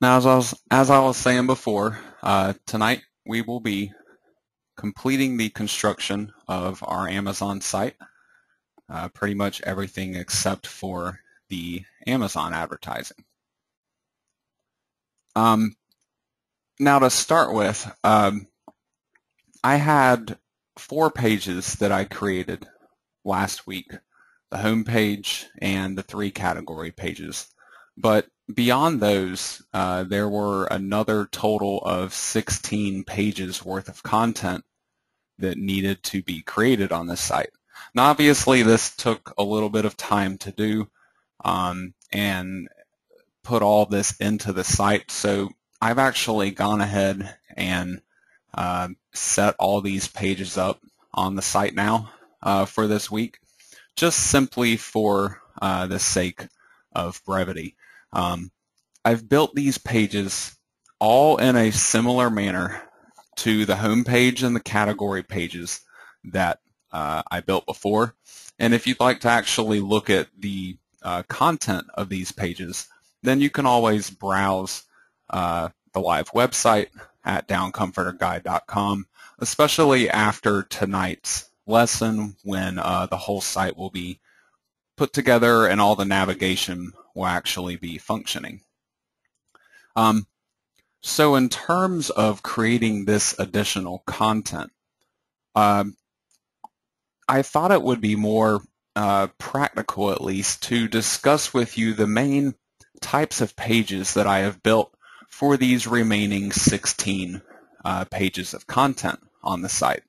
Now, as I was saying before, tonight we will be completing the construction of our Amazon site, pretty much everything except for the Amazon advertising. Now to start with, I had 4 pages that I created last week, the home page and the 3 category pages. But beyond those, there were another total of 16 pages worth of content that needed to be created on this site. Now obviously this took a little bit of time to do and put all this into the site, so I've actually gone ahead and set all these pages up on the site now for this week, just simply for the sake of brevity. I've built these pages all in a similar manner to the home page and the category pages that I built before. And if you'd like to actually look at the content of these pages, then you can always browse the live website at downcomforterguide.com, especially after tonight's lesson when the whole site will be put together and all the navigation will actually be functioning. So in terms of creating this additional content, I thought it would be more practical, at least, to discuss with you the main types of pages that I have built for these remaining 16 pages of content on the site.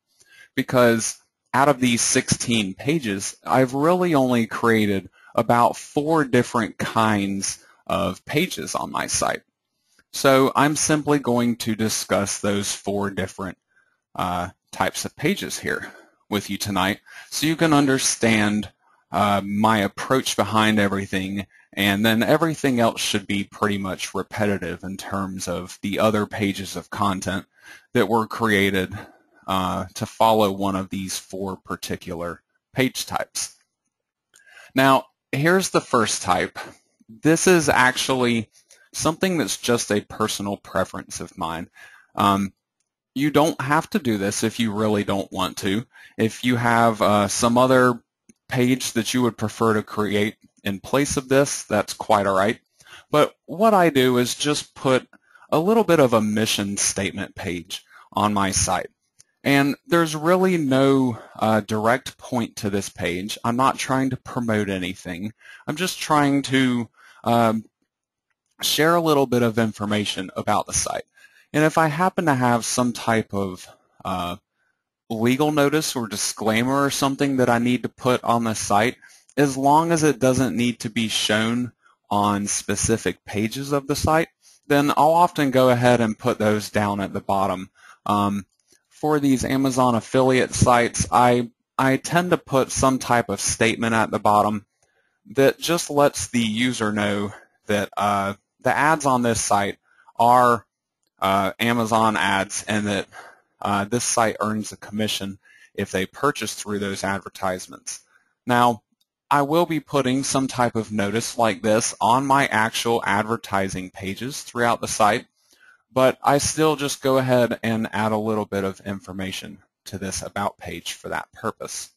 Because out of these 16 pages, I've really only created about 4 different kinds of pages on my site. So I'm simply going to discuss those 4 different types of pages here with you tonight, so you can understand my approach behind everything, and then everything else should be pretty much repetitive in terms of the other pages of content that were created to follow one of these 4 particular page types. Now, here's the first type. This is actually something that's just a personal preference of mine. You don't have to do this if you really don't want to. If you have some other page that you would prefer to create in place of this, that's quite all right. But what I do is just put a little bit of a mission statement page on my site. And there's really no direct point to this page. I'm not trying to promote anything. I'm just trying to share a little bit of information about the site. And if I happen to have some type of legal notice or disclaimer or something that I need to put on the site, as long as it doesn't need to be shown on specific pages of the site, then I'll often go ahead and put those down at the bottom. For these Amazon affiliate sites, I tend to put some type of statement at the bottom that just lets the user know that the ads on this site are Amazon ads, and that this site earns a commission if they purchase through those advertisements. Now, I will be putting some type of notice like this on my actual advertising pages throughout the site, but I still just go ahead and add a little bit of information to this About page for that purpose.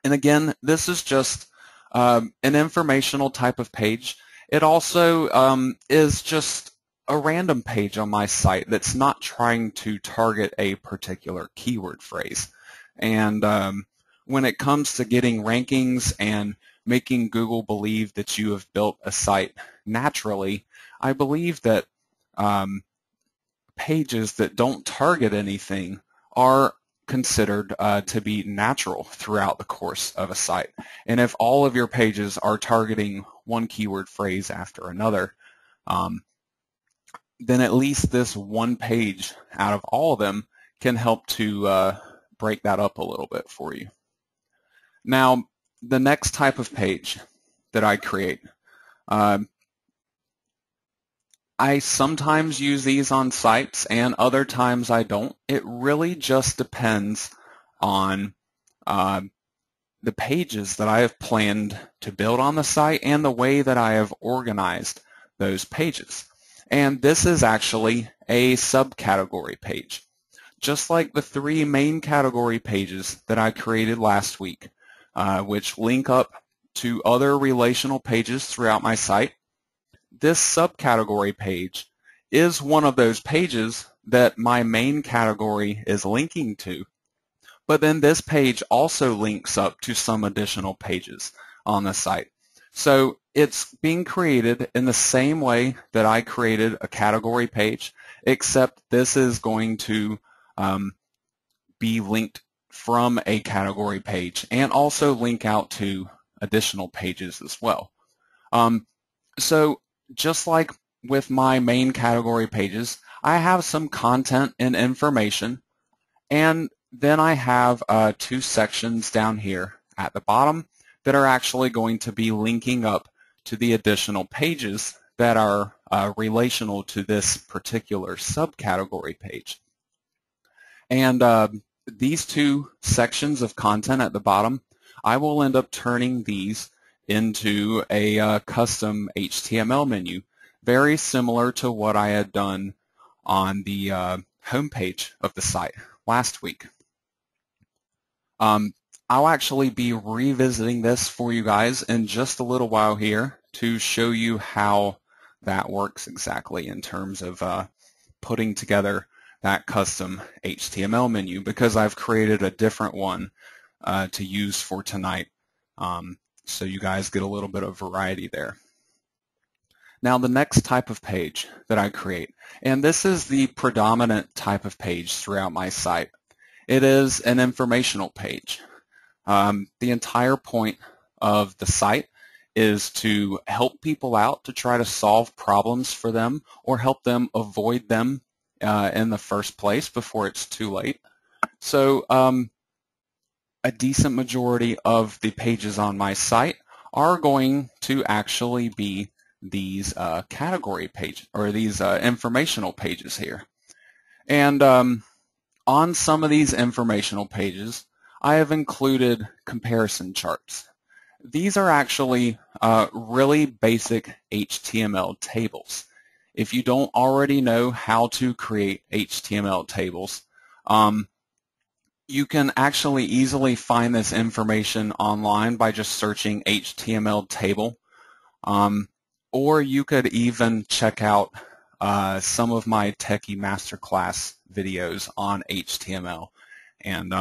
And again, this is just an informational type of page. It also is just a random page on my site that's not trying to target a particular keyword phrase. And when it comes to getting rankings and making Google believe that you have built a site naturally, I believe that pages that don't target anything are considered to be natural throughout the course of a site. And if all of your pages are targeting one keyword phrase after another, then at least this one page out of all of them can help to break that up a little bit for you. Now, the next type of page that I create, I sometimes use these on sites and other times I don't. It really just depends on the pages that I have planned to build on the site and the way that I have organized those pages. And this is actually a subcategory page. Just like the 3 main category pages that I created last week, which link up to other relational pages throughout my site, this subcategory page is one of those pages that my main category is linking to. But then this page also links up to some additional pages on the site. So it's being created in the same way that I created a category page, except this is going to be linked from a category page and also link out to additional pages as well. So just like with my main category pages, I have some content and information, and then I have 2 sections down here at the bottom that are actually going to be linking up to the additional pages that are relational to this particular subcategory page. And these 2 sections of content at the bottom, I will end up turning these into a custom HTML menu, very similar to what I had done on the home page of the site last week. I'll actually be revisiting this for you guys in just a little while here to show you how that works exactly in terms of putting together that custom HTML menu, because I've created a different one to use for tonight, so you guys get a little bit of variety there. Now the next type of page that I create, and this is the predominant type of page throughout my site, it is an informational page. The entire point of the site is to help people out, to try to solve problems for them or help them avoid them in the first place before it's too late. So a decent majority of the pages on my site are going to actually be these category pages, or these informational pages here. And on some of these informational pages, I have included comparison charts. These are actually really basic HTML tables. If you don't already know how to create HTML tables, you can actually easily find this information online by just searching HTML table. Or you could even check out some of my Techie Masterclass videos on HTML. And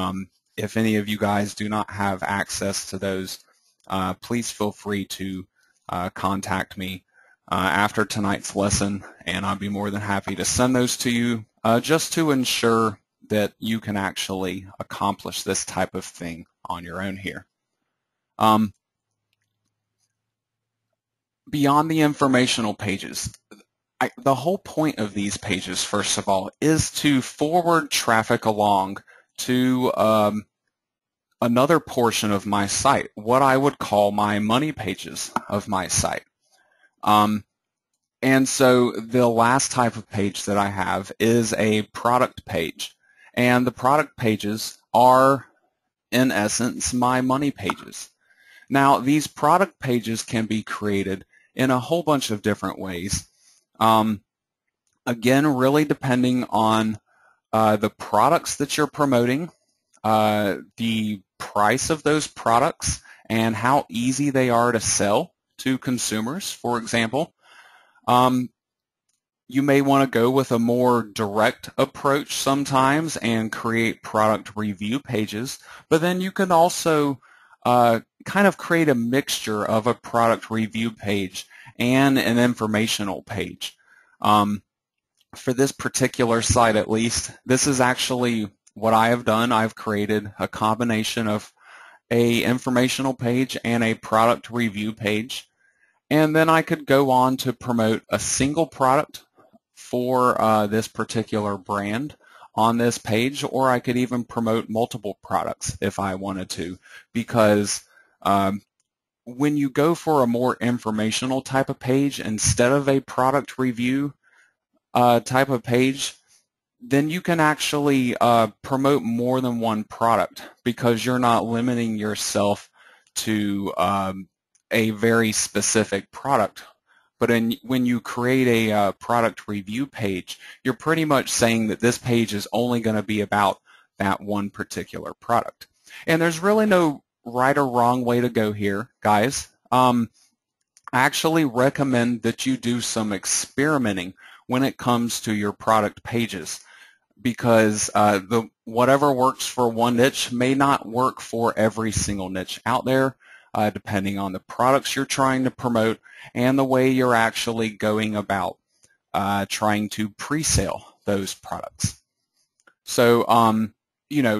if any of you guys do not have access to those, please feel free to contact me after tonight's lesson, and I'll be more than happy to send those to you just to ensure that you can actually accomplish this type of thing on your own here. Beyond the informational pages, the whole point of these pages, first of all, is to forward traffic along to another portion of my site, what I would call my money pages of my site. And so the last type of page that I have is a product page. And the product pages are, in essence, my money pages. Now, these product pages can be created in a whole bunch of different ways. Again, really depending on the products that you're promoting, the price of those products, and how easy they are to sell to consumers, for example. You may want to go with a more direct approach sometimes and create product review pages, but then you can also kind of create a mixture of a product review page and an informational page. For this particular site, at least, this is actually what I have done. I've created a combination of an informational page and a product review page, and then I could go on to promote a single product for this particular brand on this page, or I could even promote multiple products if I wanted to, because when you go for a more informational type of page instead of a product review type of page, then you can actually promote more than one product, because you're not limiting yourself to a very specific product But when you create a product review page, you're pretty much saying that this page is only going to be about that one particular product. And there's really no right or wrong way to go here, guys. I actually recommend that you do some experimenting when it comes to your product pages, because whatever works for one niche may not work for every single niche out there, depending on the products you're trying to promote and the way you're actually going about trying to pre-sale those products. So,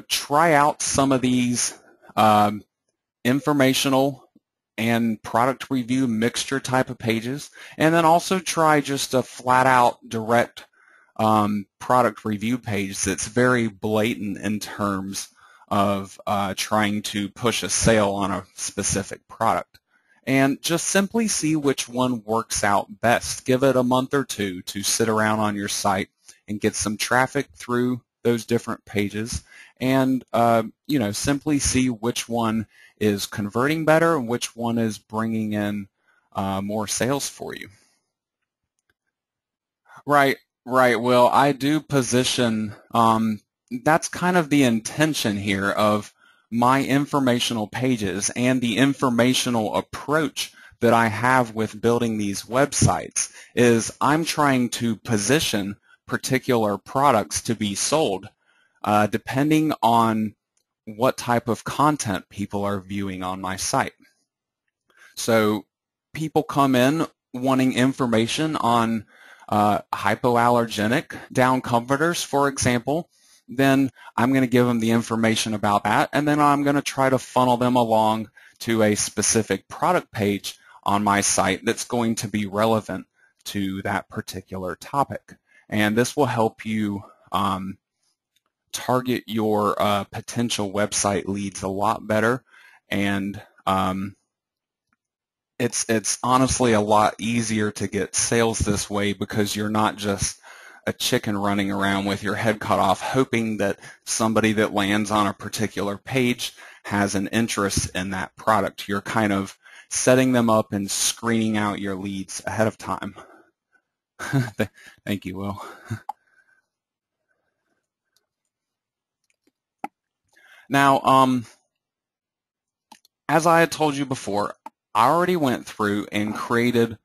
try out some of these informational and product review mixture type of pages, and then also try just a flat-out direct product review page that's very blatant in terms of trying to push a sale on a specific product. And just simply see which one works out best. Give it a month or two to sit around on your site and get some traffic through those different pages, and simply see which one is converting better and which one is bringing in more sales for you. Right. Well, I do position, that's kind of the intention here of my informational pages and the informational approach that I have with building these websites is I'm trying to position particular products to be sold depending on what type of content people are viewing on my site. So people come in wanting information on hypoallergenic down comforters, for example, then I'm going to give them the information about that, and then I'm going to try to funnel them along to a specific product page on my site that's going to be relevant to that particular topic. And this will help you target your potential website leads a lot better, and it's honestly a lot easier to get sales this way because you're not just a chicken running around with your head cut off hoping that somebody that lands on a particular page has an interest in that product. You're kind of setting them up and screening out your leads ahead of time. Thank you, Will. Now, as I had told you before, I already went through and created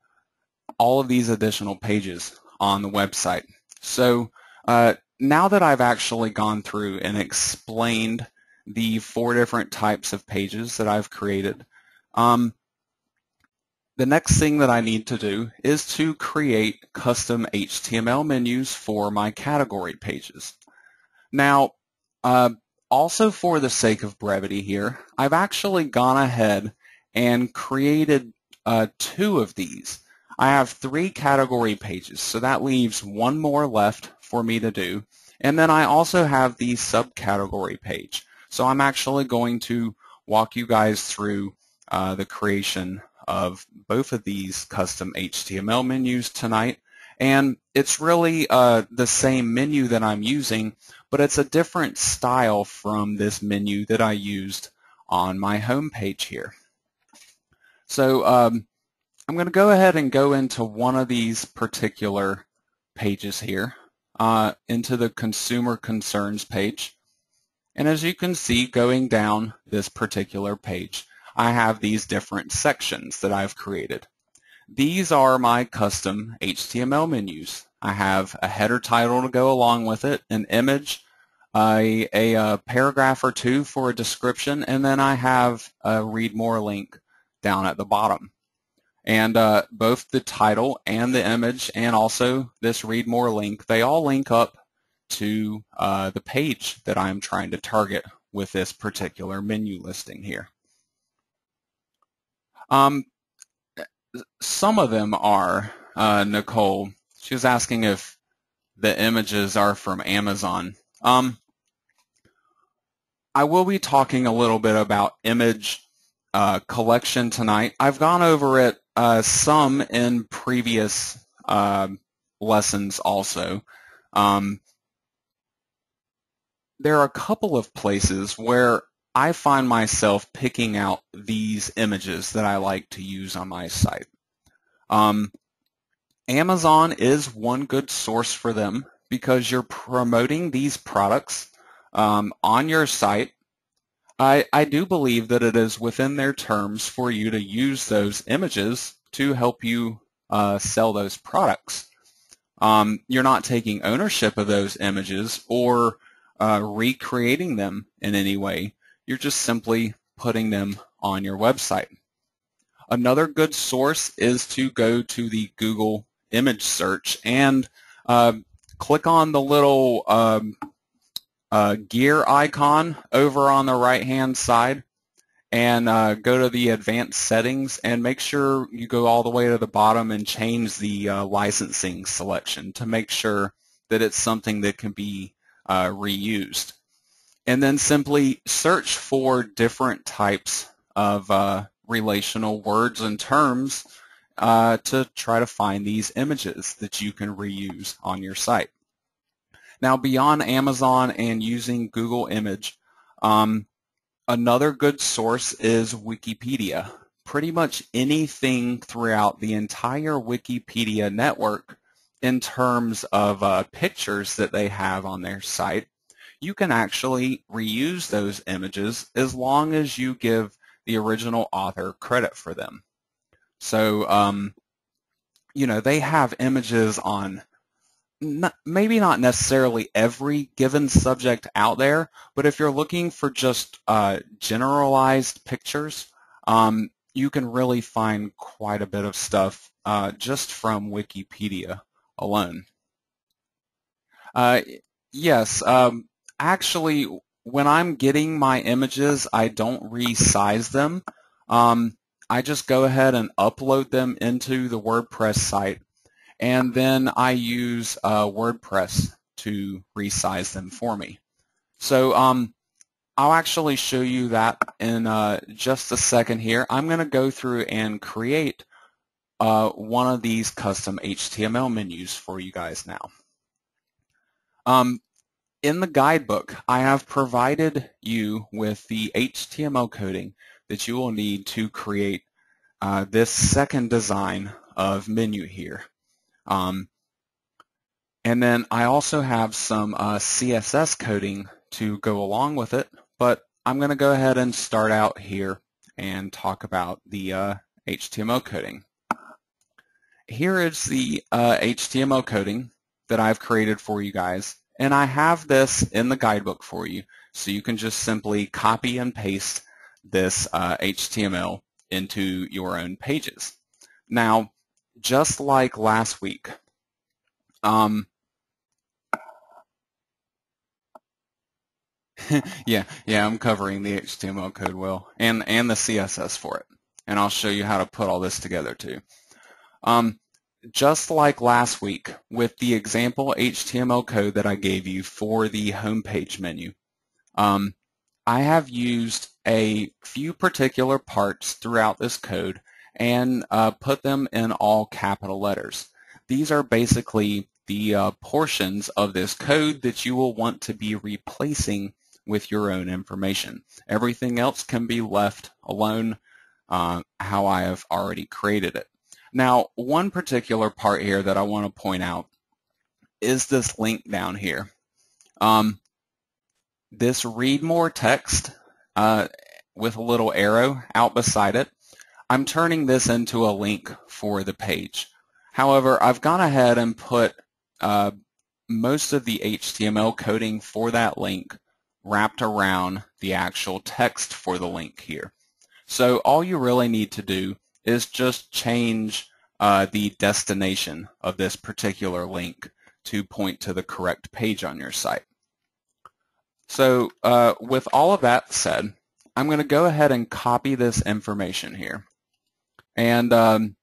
all of these additional pages on the website. So now that I've actually gone through and explained the 4 different types of pages that I've created, the next thing that I need to do is to create custom HTML menus for my category pages. Now, also for the sake of brevity here, I've actually gone ahead and created 2 of these. I have 3 category pages, so that leaves 1 more left for me to do. And then I also have the subcategory page. So I'm actually going to walk you guys through the creation of both of these custom HTML menus tonight. And it's really the same menu that I'm using, but it's a different style from this menu that I used on my home page here. So I'm going to go ahead and go into one of these particular pages here, into the Consumer Concerns page. And as you can see, going down this particular page, I have these different sections that I've created. These are my custom HTML menus. I have a header title to go along with it, an image, a paragraph or 2 for a description, and then I have a read more link down at the bottom. And both the title and the image and also this read more link, they all link up to the page that I'm trying to target with this particular menu listing here. Some of them are, Nicole, she was asking if the images are from Amazon. I will be talking a little bit about image collection tonight. I've gone over it some in previous lessons also. There are a couple of places where I find myself picking out these images that I like to use on my site. Amazon is one good source for them because you're promoting these products on your site. I do believe that it is within their terms for you to use those images to help you sell those products. You're not taking ownership of those images or recreating them in any way. You're just simply putting them on your website. Another good source is to go to the Google image search and click on the little gear icon over on the right-hand side and go to the advanced settings and make sure you go all the way to the bottom and change the licensing selection to make sure that it's something that can be reused. And then simply search for different types of relational words and terms to try to find these images that you can reuse on your site. Now, beyond Amazon and using Google Image, another good source is Wikipedia. Pretty much anything throughout the entire Wikipedia network in terms of pictures that they have on their site, you can actually reuse those images as long as you give the original author credit for them. So, you know, they have images on maybe not necessarily every given subject out there, but if you're looking for just generalized pictures, you can really find quite a bit of stuff just from Wikipedia alone. Yes, actually, when I'm getting my images, I don't resize them. I just go ahead and upload them into the WordPress site, and then I use WordPress to resize them for me. So I'll actually show you that in just a second here. I'm going to go through and create one of these custom HTML menus for you guys now. In the guidebook, I have provided you with the HTML coding that you will need to create this second design of menu here. And then I also have some CSS coding to go along with it, but I'm going to go ahead and start out here and talk about the HTML coding. Here is the HTML coding that I've created for you guys, and I have this in the guidebook for you, so you can just simply copy and paste this HTML into your own pages. Now, just like last week, yeah, I'm covering the HTML code well, and the CSS for it, and I'll show you how to put all this together too. Just like last week with the example HTML code that I gave you for the homepage menu, I have used a few particular parts throughout this code and put them in all capital letters. These are basically the portions of this code that you will want to be replacing with your own information. Everything else can be left alone how I have already created it. Now, one particular part here that I want to point out is this link down here. This read more text with a little arrow out beside it, I'm turning this into a link for the page. However, I've gone ahead and put most of the HTML coding for that link wrapped around the actual text for the link here. So all you really need to do is just change the destination of this particular link to point to the correct page on your site. So with all of that said, I'm going to go ahead and copy this information here. And I'm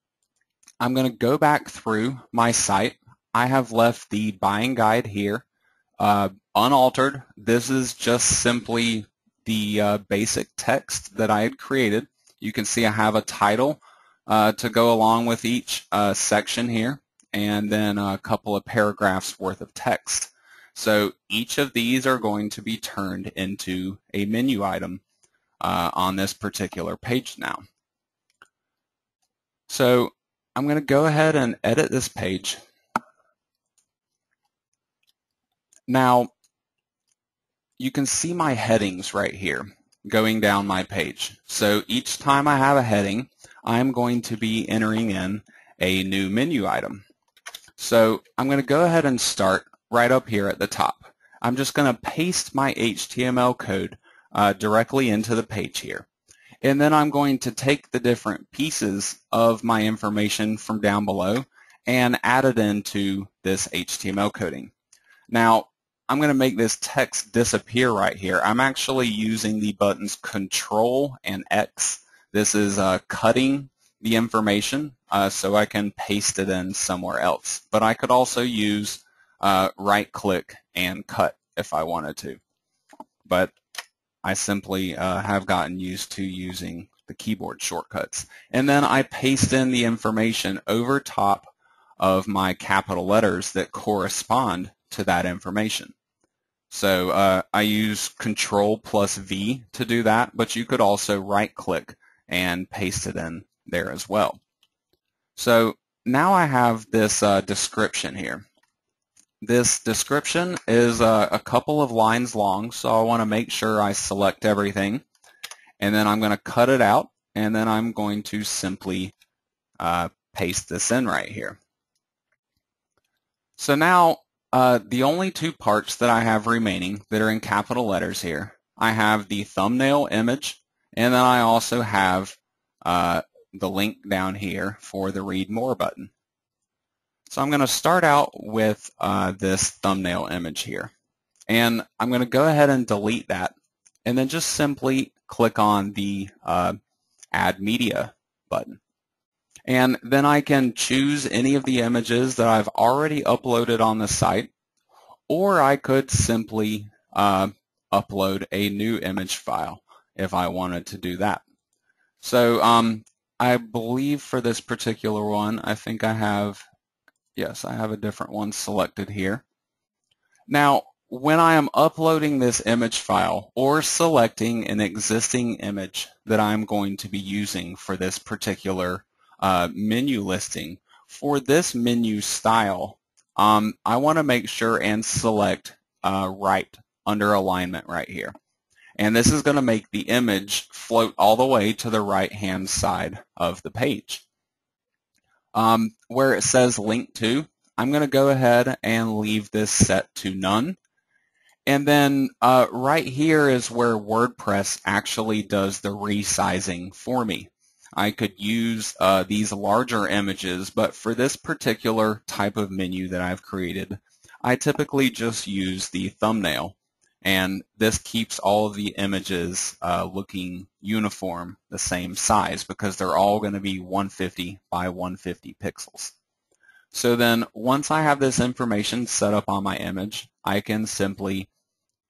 going to go back through my site. I have left the buying guide here unaltered. This is just simply the basic text that I had created. You can see I have a title to go along with each section here, and then a couple of paragraphs worth of text. So each of these are going to be turned into a menu item on this particular page now. So I'm going to go ahead and edit this page. Now, you can see my headings right here going down my page. So each time I have a heading, I'm going to be entering in a new menu item. So I'm going to go ahead and start right up here at the top. I'm just going to paste my HTML code directly into the page here. And then I'm going to take the different pieces of my information from down below and add it into this HTML coding. Now, I'm going to make this text disappear right here. I'm actually using the buttons Control and X. This is cutting the information so I can paste it in somewhere else. But I could also use right-click and cut if I wanted to. But I simply have gotten used to using the keyboard shortcuts. And then I paste in the information over top of my capital letters that correspond to that information. So I use Control plus V to do that, but you could also right-click and paste it in there as well. So now I have this description here. This description is a couple of lines long, so I want to make sure I select everything. And then I'm going to cut it out, and then I'm going to simply paste this in right here. So now the only two parts that I have remaining that are in capital letters here, I have the thumbnail image, and then I also have the link down here for the Read More button. So I'm going to start out with this thumbnail image here. And I'm going to go ahead and delete that, and then just simply click on the Add Media button. And then I can choose any of the images that I've already uploaded on the site, or I could simply upload a new image file if I wanted to do that. So I believe for this particular one, I think I have, yes, I have a different one selected here. Now, when I am uploading this image file or selecting an existing image that I'm going to be using for this particular menu listing, for this menu style, I want to make sure and select right under alignment right here. And this is going to make the image float all the way to the right-hand side of the page. Where it says link to, I'm going to go ahead and leave this set to none. And then right here is where WordPress actually does the resizing for me. I could use these larger images, but for this particular type of menu that I've created, I typically just use the thumbnail. And this keeps all of the images looking uniform, the same size, because they're all going to be 150 by 150 pixels. So then once I have this information set up on my image, I can simply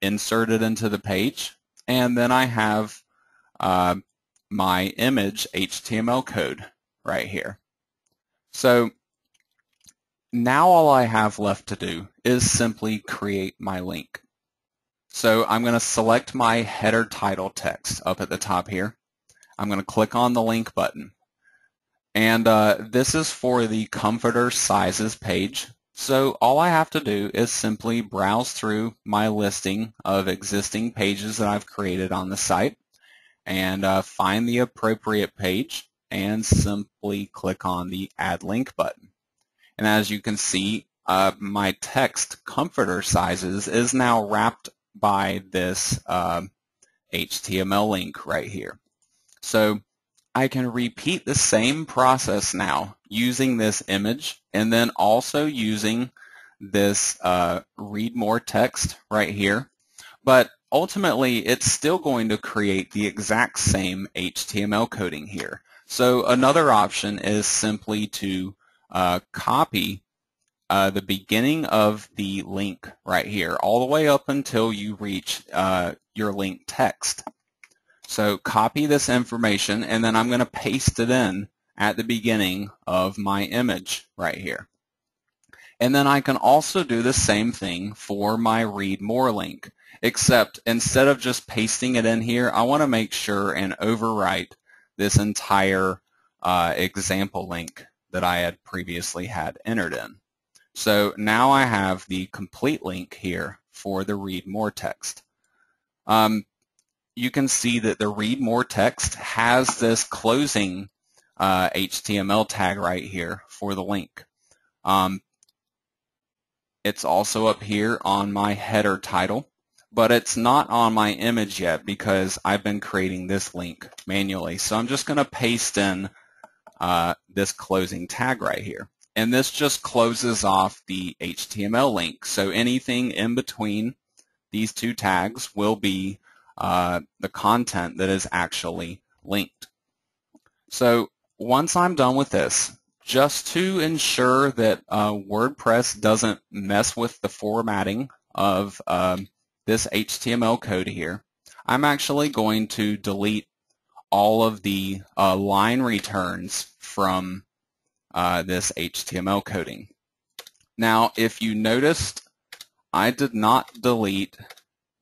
insert it into the page, and then I have my image HTML code right here. So now all I have left to do is simply create my link. So I'm going to select my header title text up at the top here. I'm going to click on the link button. And this is for the Comforter Sizes page. So all I have to do is simply browse through my listing of existing pages that I've created on the site and find the appropriate page and simply click on the Add Link button. And as you can see, my text Comforter Sizes is now wrapped by this HTML link right here. So I can repeat the same process now using this image and then also using this read more text right here. But ultimately, it's still going to create the exact same HTML coding here. So another option is simply to copy the beginning of the link right here all the way up until you reach your link text. So copy this information, and then I'm going to paste it in at the beginning of my image right here. And then I can also do the same thing for my read more link, except instead of just pasting it in here, I want to make sure and overwrite this entire example link that I had previously had entered in. So now I have the complete link here for the read more text. You can see that the read more text has this closing HTML tag right here for the link. It's also up here on my header title, but it's not on my image yet because I've been creating this link manually. So I'm just going to paste in this closing tag right here. And this just closes off the HTML link. So anything in between these two tags will be the content that is actually linked. So once I'm done with this, just to ensure that WordPress doesn't mess with the formatting of this HTML code here, I'm actually going to delete all of the line returns from this HTML coding. Now, if you noticed, I did not delete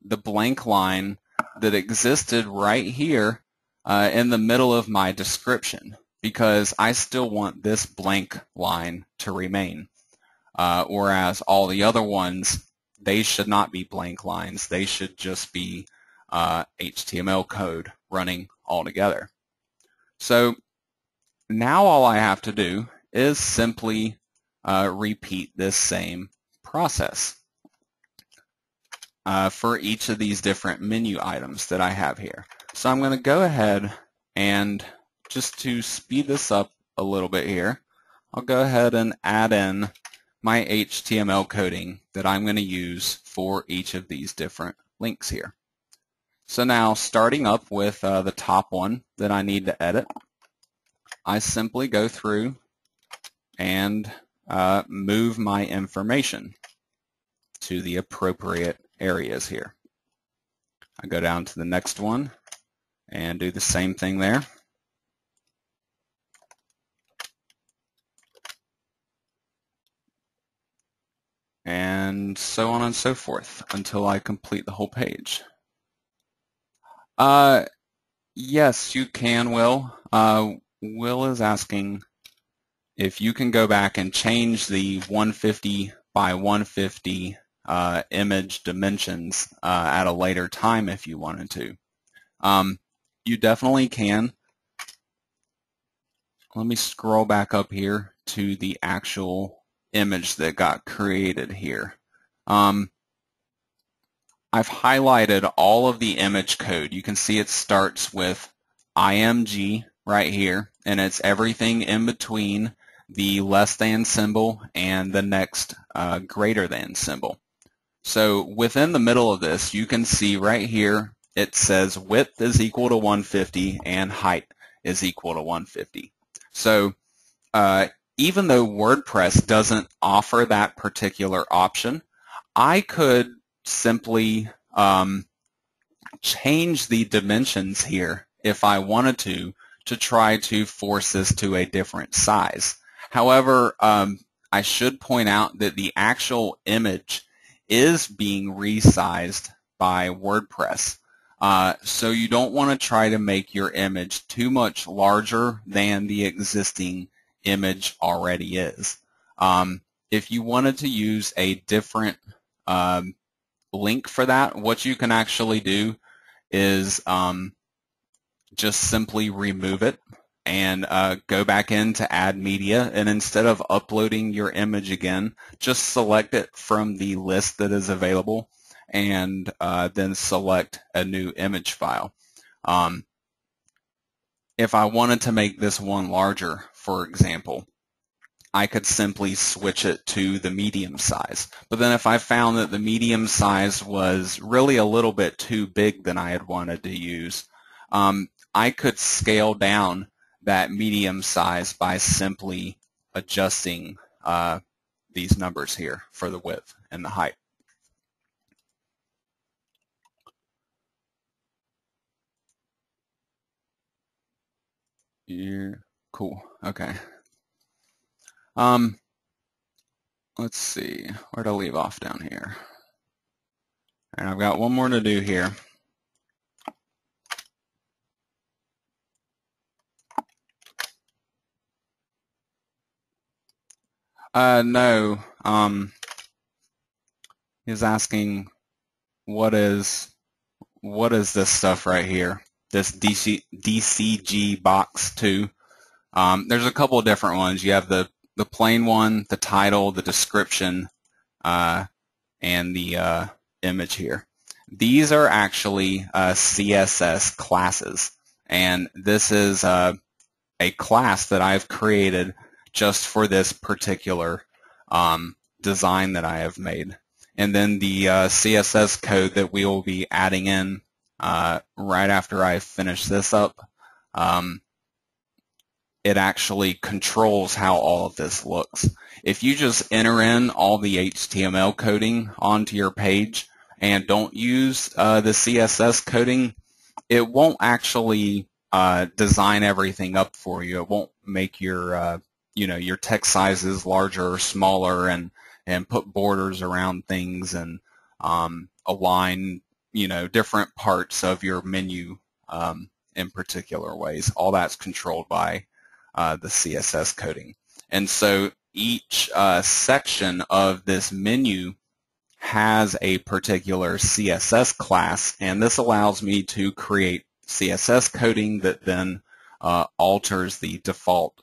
the blank line that existed right here in the middle of my description, because I still want this blank line to remain, whereas all the other ones, they should not be blank lines. They should just be HTML code running all together. So now all I have to do is simply repeat this same process for each of these different menu items that I have here. So I'm going to go ahead and, just to speed this up a little bit here, I'll go ahead and add in my HTML coding that I'm going to use for each of these different links here. So now, starting up with the top one that I need to edit, I simply go through and move my information to the appropriate areas here. I go down to the next one and do the same thing there. And so on and so forth until I complete the whole page. Yes, you can, Will. Will is asking if you can go back and change the 150 by 150 image dimensions at a later time if you wanted to. You definitely can. Let me scroll back up here to the actual image that got created here. I've highlighted all of the image code. You can see it starts with IMG right here, and it's everything in between the less than symbol and the next greater than symbol. So within the middle of this, you can see right here it says width is equal to 150 and height is equal to 150. So even though WordPress doesn't offer that particular option, I could simply change the dimensions here if I wanted to try to force this to a different size. However, I should point out that the actual image is being resized by WordPress. So you don't want to try to make your image too much larger than the existing image already is. If you wanted to use a different link for that, what you can actually do is just simply remove it and go back in to add media, and instead of uploading your image again, just select it from the list that is available and then select a new image file. If I wanted to make this one larger, for example, I could simply switch it to the medium size. But then if I found that the medium size was really a little bit too big than I had wanted to use, I could scale down that medium size by simply adjusting these numbers here for the width and the height. Yeah, cool. Okay. Let's see, where to leave off down here. And I've got one more to do here. No. He's asking what is this stuff right here? This DCG box 2. There's a couple of different ones. You have the plain one, the title, the description, and the image here. These are actually CSS classes, and this is a class that I've created just for this particular design that I have made. And then the CSS code that we will be adding in right after I finish this up, it actually controls how all of this looks. If you just enter in all the HTML coding onto your page and don't use the CSS coding, it won't actually design everything up for you. It won't make your your text sizes larger or smaller and put borders around things and align different parts of your menu in particular ways. All that's controlled by the CSS coding. And so each section of this menu has a particular CSS class, and this allows me to create CSS coding that then alters the default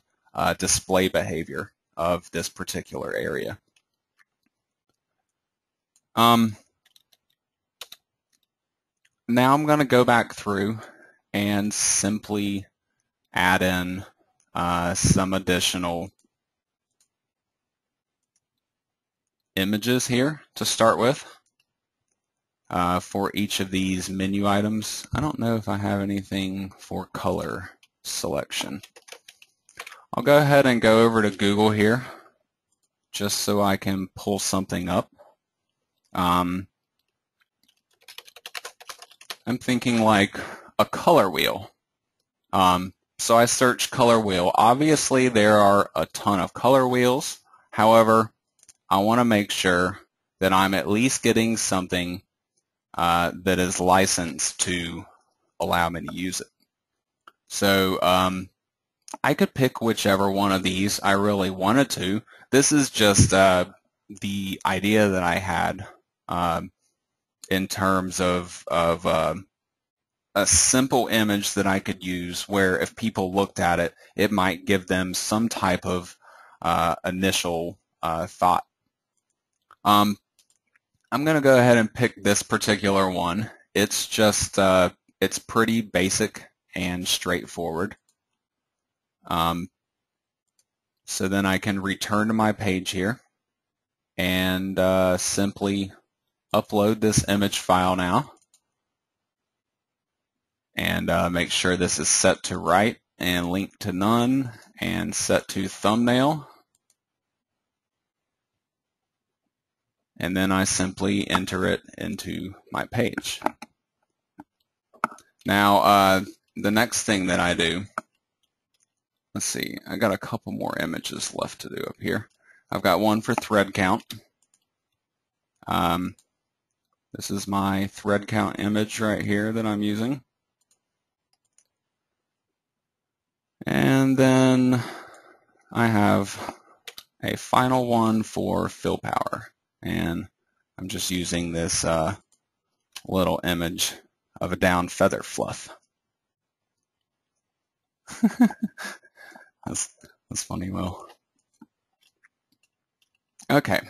display behavior of this particular area. Now I'm going to go back through and simply add in some additional images here to start with for each of these menu items. I don't know if I have anything for color selection. I'll go ahead and go over to Google here just so I can pull something up. I'm thinking like a color wheel. So I search color wheel. Obviously there are a ton of color wheels. However, I want to make sure that I'm at least getting something that is licensed to allow me to use it. So I could pick whichever one of these I really wanted to. This is just the idea that I had in terms of a simple image that I could use where if people looked at it, it might give them some type of initial thought. I'm going to go ahead and pick this particular one. It's just, it's pretty basic and straightforward. So then I can return to my page here and simply upload this image file now. And make sure this is set to right and link to none and set to thumbnail. And then I simply enter it into my page. Now, the next thing that I do, let's see, I got a couple more images left to do up here. I've got one for thread count. This is my thread count image right here that I'm using. And then I have a final one for fill power. And I'm just using this little image of a down feather fluff. That's funny, Will. Okay.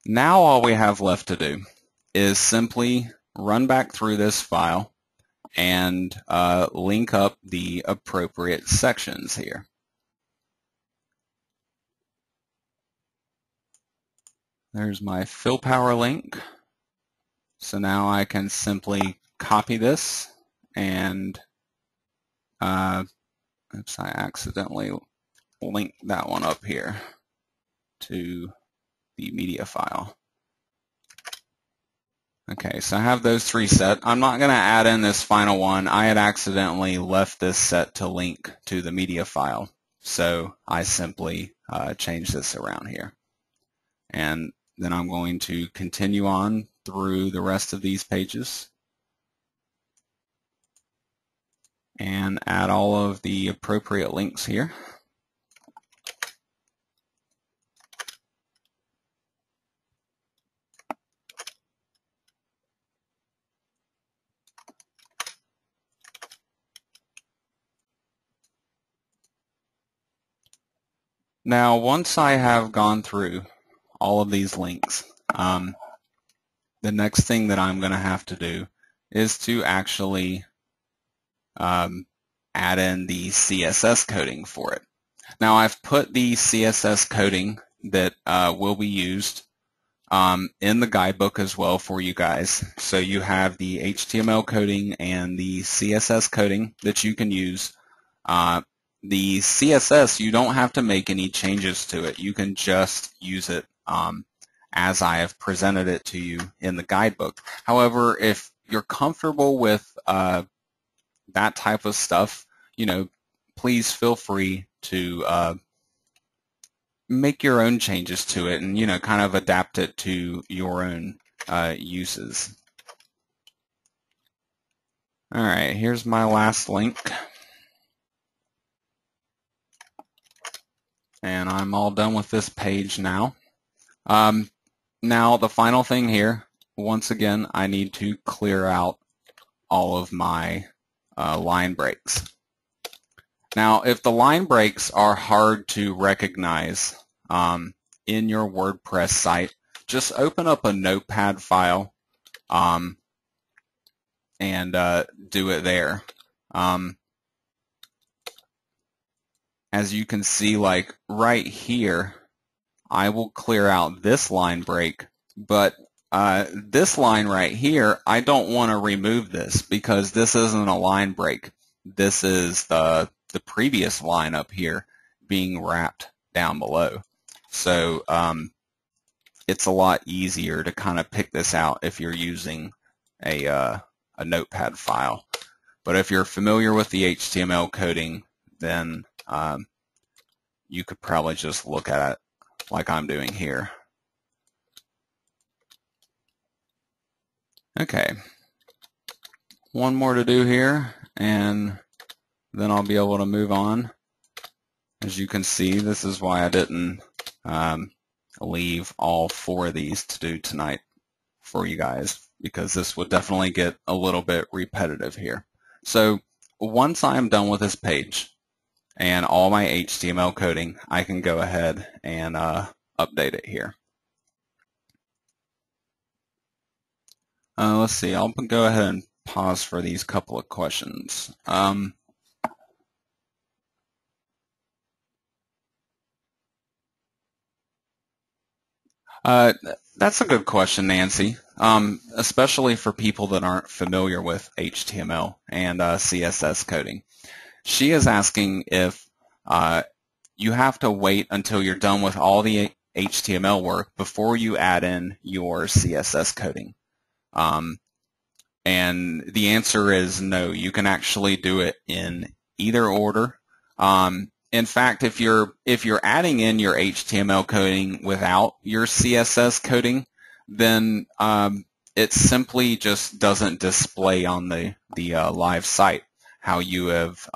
Now all we have left to do is simply run back through this file and link up the appropriate sections here. There's my fill power link. So now I can simply copy this and oops, I accidentally linked that one up here to the media file. Okay, so I have those three set. I'm not going to add in this final one. I had accidentally left this set to link to the media file. So I simply change this around here. And then I'm going to continue on through the rest of these pages and add all of the appropriate links here. Now, once I have gone through all of these links, the next thing that I'm going to have to do is to actually add in the CSS coding for it. Now, I've put the CSS coding that will be used in the guidebook as well for you guys. So you have the HTML coding and the CSS coding that you can use. The CSS, you don't have to make any changes to it. You can just use it as I have presented it to you in the guidebook. However, if you're comfortable with that type of stuff, please feel free to make your own changes to it and, kind of adapt it to your own uses. All right, here's my last link. And I'm all done with this page now. Now, the final thing here, once again, I need to clear out all of my line breaks. Now, if the line breaks are hard to recognize in your WordPress site, just open up a notepad file and do it there. As you can see, like right here, I will clear out this line break, but this line right here, I don't want to remove this because this isn't a line break. This is the previous line up here being wrapped down below. So it's a lot easier to kind of pick this out if you're using a notepad file. But if you're familiar with the HTML coding, then you could probably just look at it like I'm doing here. Okay, one more to do here, and then I'll be able to move on. As you can see, this is why I didn't leave all 4 of these to do tonight for you guys, because this would definitely get a little bit repetitive here. So once I'm done with this page and all my HTML coding, I can go ahead and update it here. Let's see, I'll go ahead and pause for these couple of questions. That's a good question, Nancy, especially for people that aren't familiar with HTML and CSS coding. She is asking if you have to wait until you're done with all the HTML work before you add in your CSS coding. And the answer is no. You can actually do it in either order. In fact, if you're adding in your HTML coding without your CSS coding, then it simply just doesn't display on the live site how you have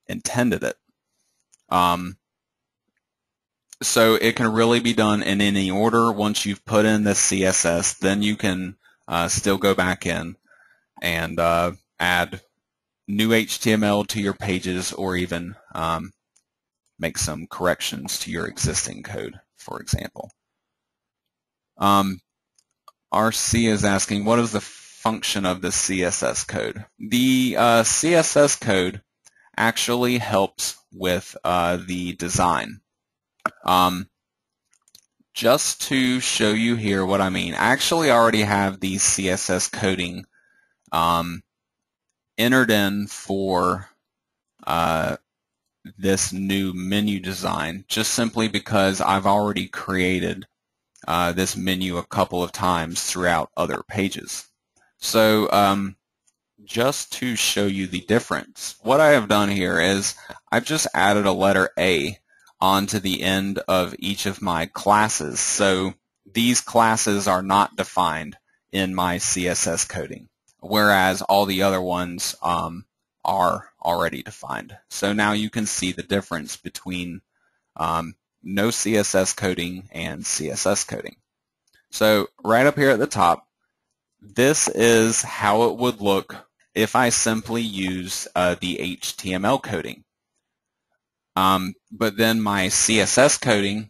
intended it. So it can really be done in any order. Once you've put in the CSS, then you can still go back in and add new HTML to your pages, or even make some corrections to your existing code, for example. RC is asking, what is the function of the CSS code? The CSS code actually helps with the design. Just to show you here what I mean, I actually already have the CSS coding entered in for this new menu design, just simply because I've already created this menu a couple of times throughout other pages. So just to show you the difference, what I have done here is I've just added a letter A onto the end of each of my classes. So these classes are not defined in my CSS coding, whereas all the other ones are already defined. So now you can see the difference between no CSS coding and CSS coding. So right up here at the top, this is how it would look if I simply use the HTML coding. But then my CSS coding,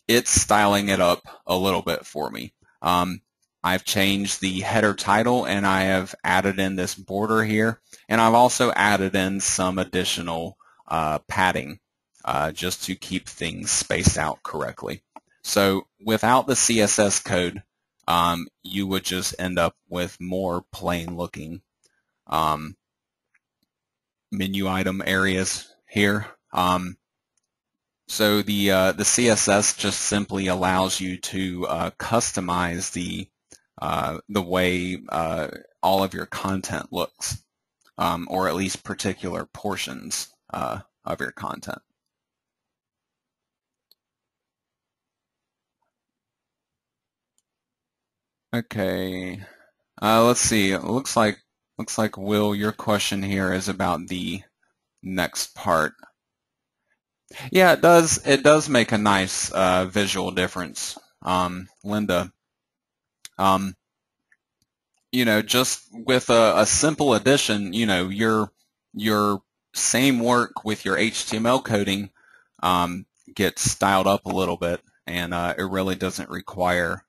it's styling it up a little bit for me. I've changed the header title, and I have added in this border here, and I've also added in some additional padding just to keep things spaced out correctly. So without the CSS code, you would just end up with more plain looking menu item areas here. So the CSS just simply allows you to customize the way all of your content looks, or at least particular portions of your content. Okay, let's see. It looks like Will, your question here is about the next part. Yeah, it does. It does make a nice visual difference, Linda. You know, just with a simple addition, you know, your same work with your HTML coding gets styled up a little bit, and it really doesn't require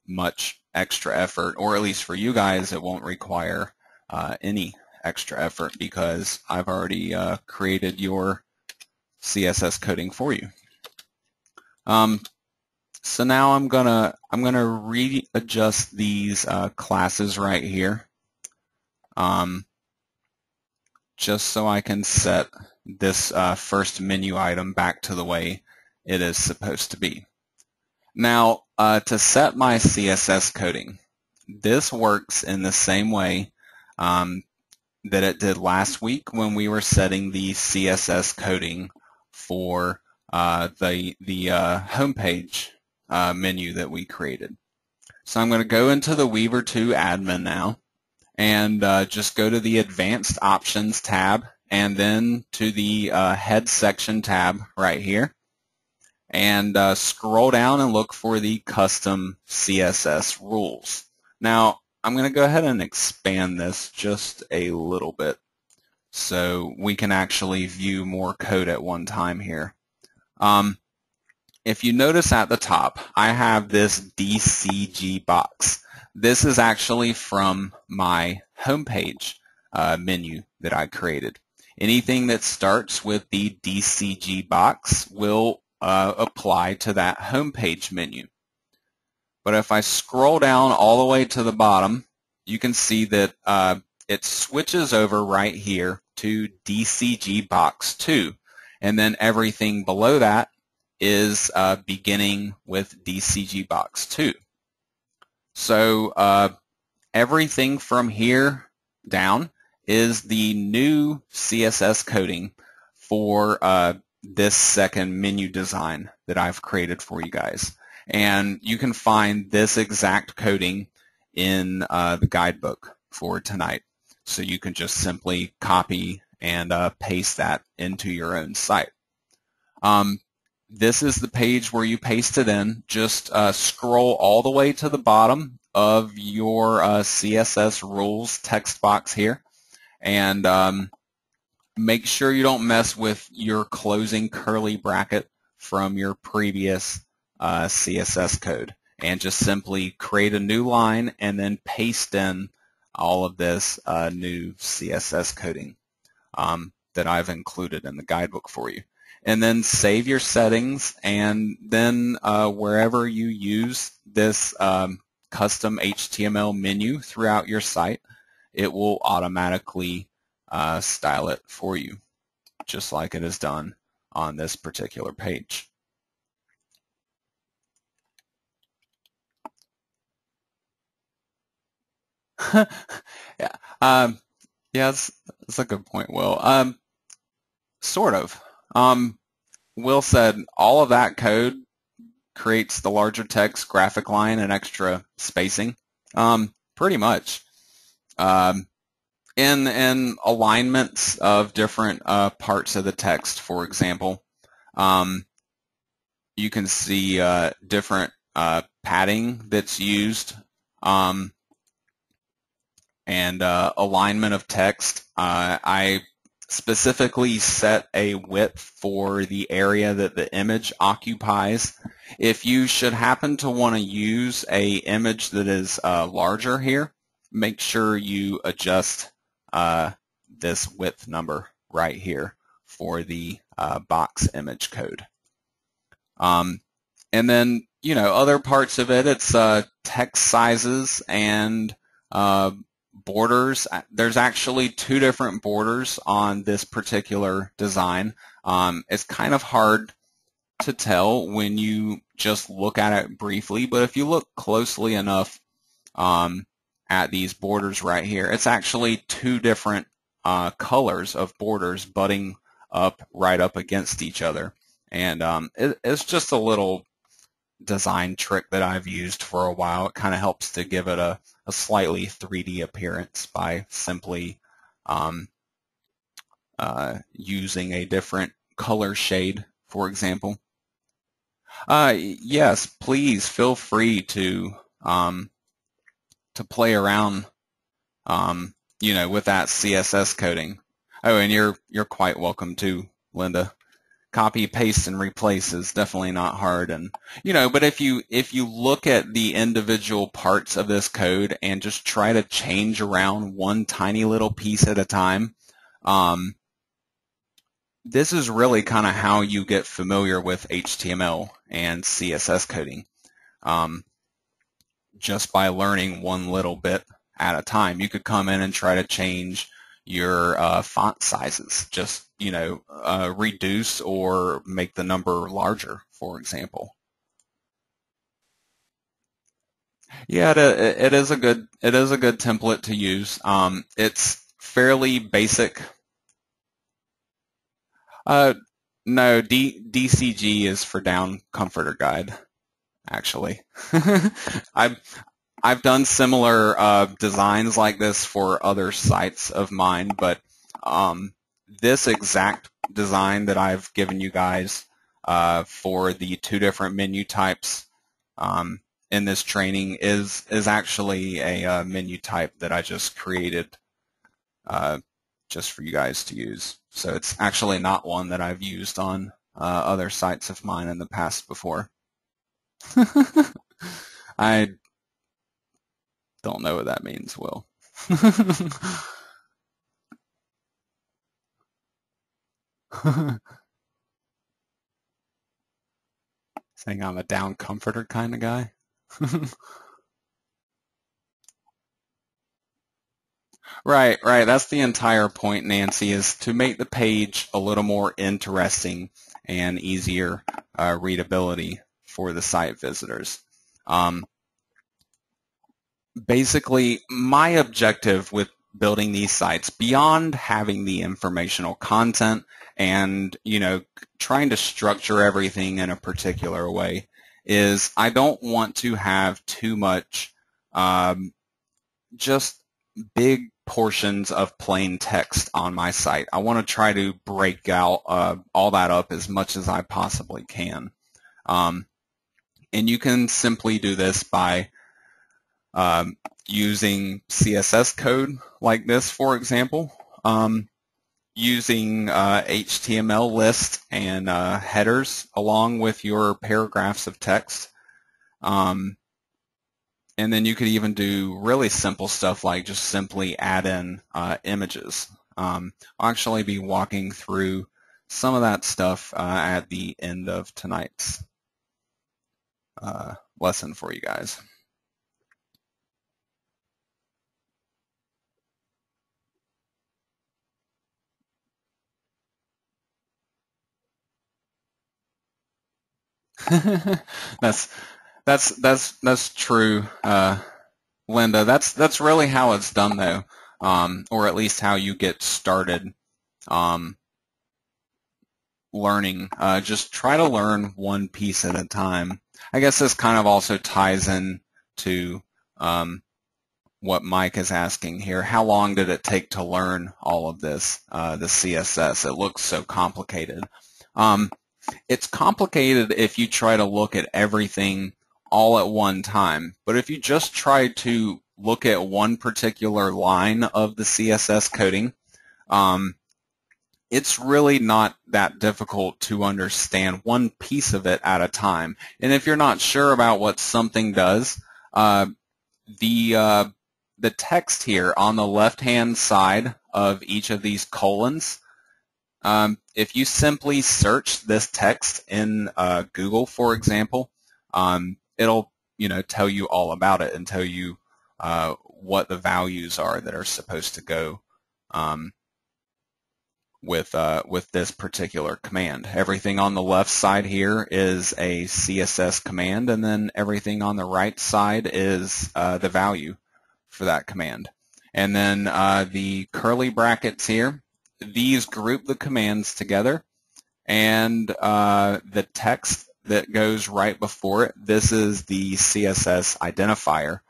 much extra effort, or at least for you guys, it won't require any extra effort because I've already created your CSS coding for you. So now I'm gonna readjust these classes right here, just so I can set this first menu item back to the way it is supposed to be. Now, to set my CSS coding, this works in the same way that it did last week when we were setting the CSS coding for the homepage menu that we created. So I'm going to go into the Weaver 2 admin now and just go to the Advanced Options tab and then to the Head Section tab right here, and scroll down and look for the Custom CSS Rules. Now, I'm going to go ahead and expand this just a little bit so we can actually view more code at one time here. If you notice at the top, I have this DCG box. This is actually from my homepage menu that I created. Anything that starts with the DCG box will apply to that homepage menu. But if I scroll down all the way to the bottom, you can see that it switches over right here to DCG box 2, and then everything below that is beginning with DCG box 2. So everything from here down is the new CSS coding for this second menu design that I've created for you guys. And you can find this exact coding in the guidebook for tonight. So you can just simply copy and paste that into your own site. This is the page where you paste it in. Just scroll all the way to the bottom of your CSS rules text box here, and make sure you don't mess with your closing curly bracket from your previous CSS code, and just simply create a new line and then paste in all of this new CSS coding that I've included in the guidebook for you. And then save your settings, and then wherever you use this custom HTML menu throughout your site, it will automatically style it for you, just like it is done on this particular page. Yeah, yeah, that's a good point, Will. Sort of. Will said all of that code creates the larger text, graphic line, and extra spacing. Pretty much. In alignments of different parts of the text, for example, you can see different padding that's used, and alignment of text. I specifically set a width for the area that the image occupies. If you should happen to want to use a image that is larger here, make sure you adjust this width number right here for the box image code. And then, other parts of it, it's text sizes and borders. There's actually 2 different borders on this particular design. It's kind of hard to tell when you just look at it briefly, but if you look closely enough at these borders right here, it's actually 2 different colors of borders butting up right up against each other. And it's just a little design trick that I've used for a while. It kind of helps to give it a slightly 3D appearance by simply using a different color shade, for example. Yes, please feel free to play around, with that CSS coding. Oh, and you're quite welcome to, Linda. Copy, paste, and replace is definitely not hard, and but if you look at the individual parts of this code and just try to change around one tiny little piece at a time, this is really kind of how you get familiar with HTML and CSS coding, just by learning one little bit at a time. You could come in and try to change your font sizes, just reduce or make the number larger, for example. Yeah, it is a good template to use. It's fairly basic. No, DCG is for Down Comforter Guide, actually. I've done similar designs like this for other sites of mine, but this exact design that I've given you guys for the 2 different menu types in this training is actually a menu type that I just created just for you guys to use. So it's actually not one that I've used on other sites of mine in the past before. I don't know what that means, Will. Saying I'm a down comforter kind of guy. Right. That's the entire point, Nancy, is to make the page a little more interesting and easier readability for the site visitors. Basically, my objective with building these sites, beyond having the informational content and trying to structure everything in a particular way, is I don't want to have too much just big portions of plain text on my site. I want to try to break out all that up as much as I possibly can. And you can simply do this by using CSS code like this, for example, using HTML list and headers along with your paragraphs of text. And then you could even do really simple stuff like just simply add in images. I'll actually be walking through some of that stuff at the end of tonight's lesson for you guys. That's true, Linda. That's really how it's done, though, or at least how you get started learning. Just try to learn one piece at a time. I guess this kind of also ties in to what Mike is asking here. How long did it take to learn all of this, the CSS? It looks so complicated. It's complicated if you try to look at everything all at one time, but if you just try to look at one particular line of the CSS coding, it's really not that difficult to understand one piece of it at a time. And if you're not sure about what something does, the text here on the left-hand side of each of these colons, if you simply search this text in Google, for example, it'll tell you all about it and tell you what the values are that are supposed to go with this particular command. Everything on the left side here is a CSS command, and then everything on the right side is the value for that command. And then the curly brackets here, these group the commands together, and the text that goes right before it, this is the CSS identifier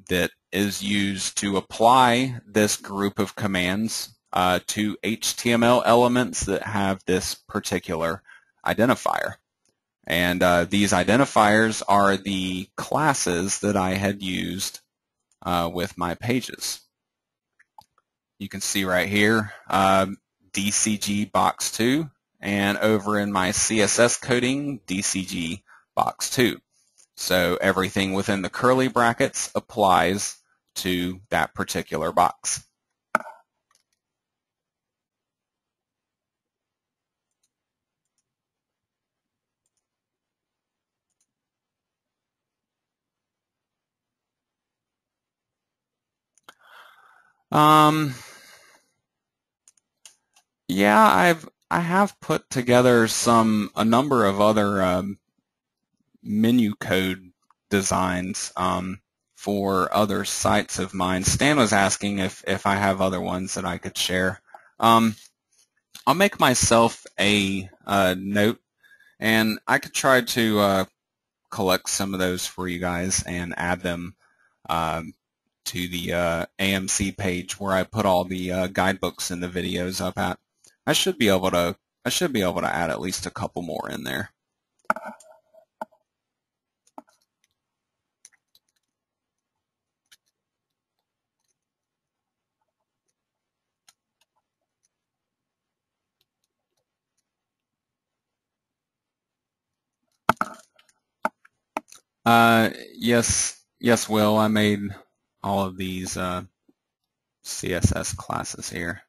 that is used to apply this group of commands to HTML elements that have this particular identifier. And these identifiers are the classes that I had used with my pages. You can see right here, DCG box 2, and over in my CSS coding, DCG box 2. So everything within the curly brackets applies to that particular box. Yeah, I have put together a number of other menu code designs for other sites of mine. Stan was asking if I have other ones that I could share. I'll make myself a note, and I could try to collect some of those for you guys and add them to the AMC page where I put all the guidebooks and the videos up at. I should be able to add at least a couple more in there. Yes, Will. I made all of these CSS classes here.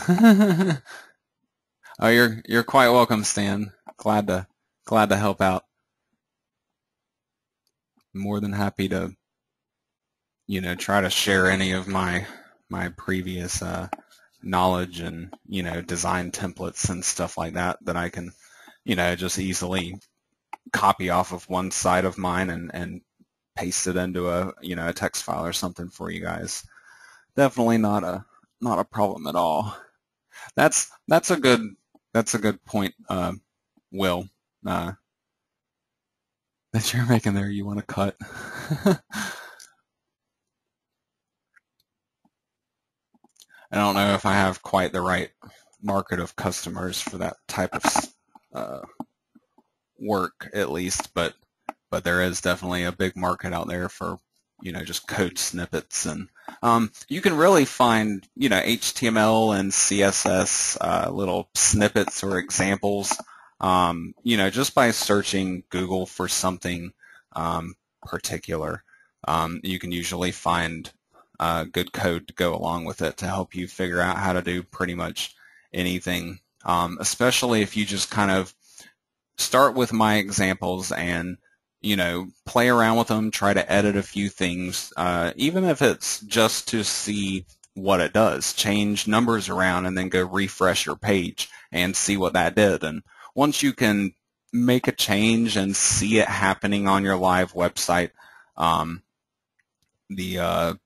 Oh, you're quite welcome, Stan. Glad to help out. More than happy to try to share any of my previous knowledge and design templates and stuff like that I can just easily copy off of one side of mine and paste it into a a text file or something for you guys. Definitely not a problem at all. That's a good point, Will, that you're making there. You want to cut. I don't know if I have quite the right market of customers for that type of work, at least, but there is definitely a big market out there for just code snippets, and you can really find HTML and CSS little snippets or examples just by searching Google for something particular. You can usually find good code to go along with it to help you figure out how to do pretty much anything, especially if you just kind of start with my examples and play around with them, try to edit a few things, even if it's just to see what it does. Change numbers around and then go refresh your page and see what that did. And once you can make a change and see it happening on your live website, the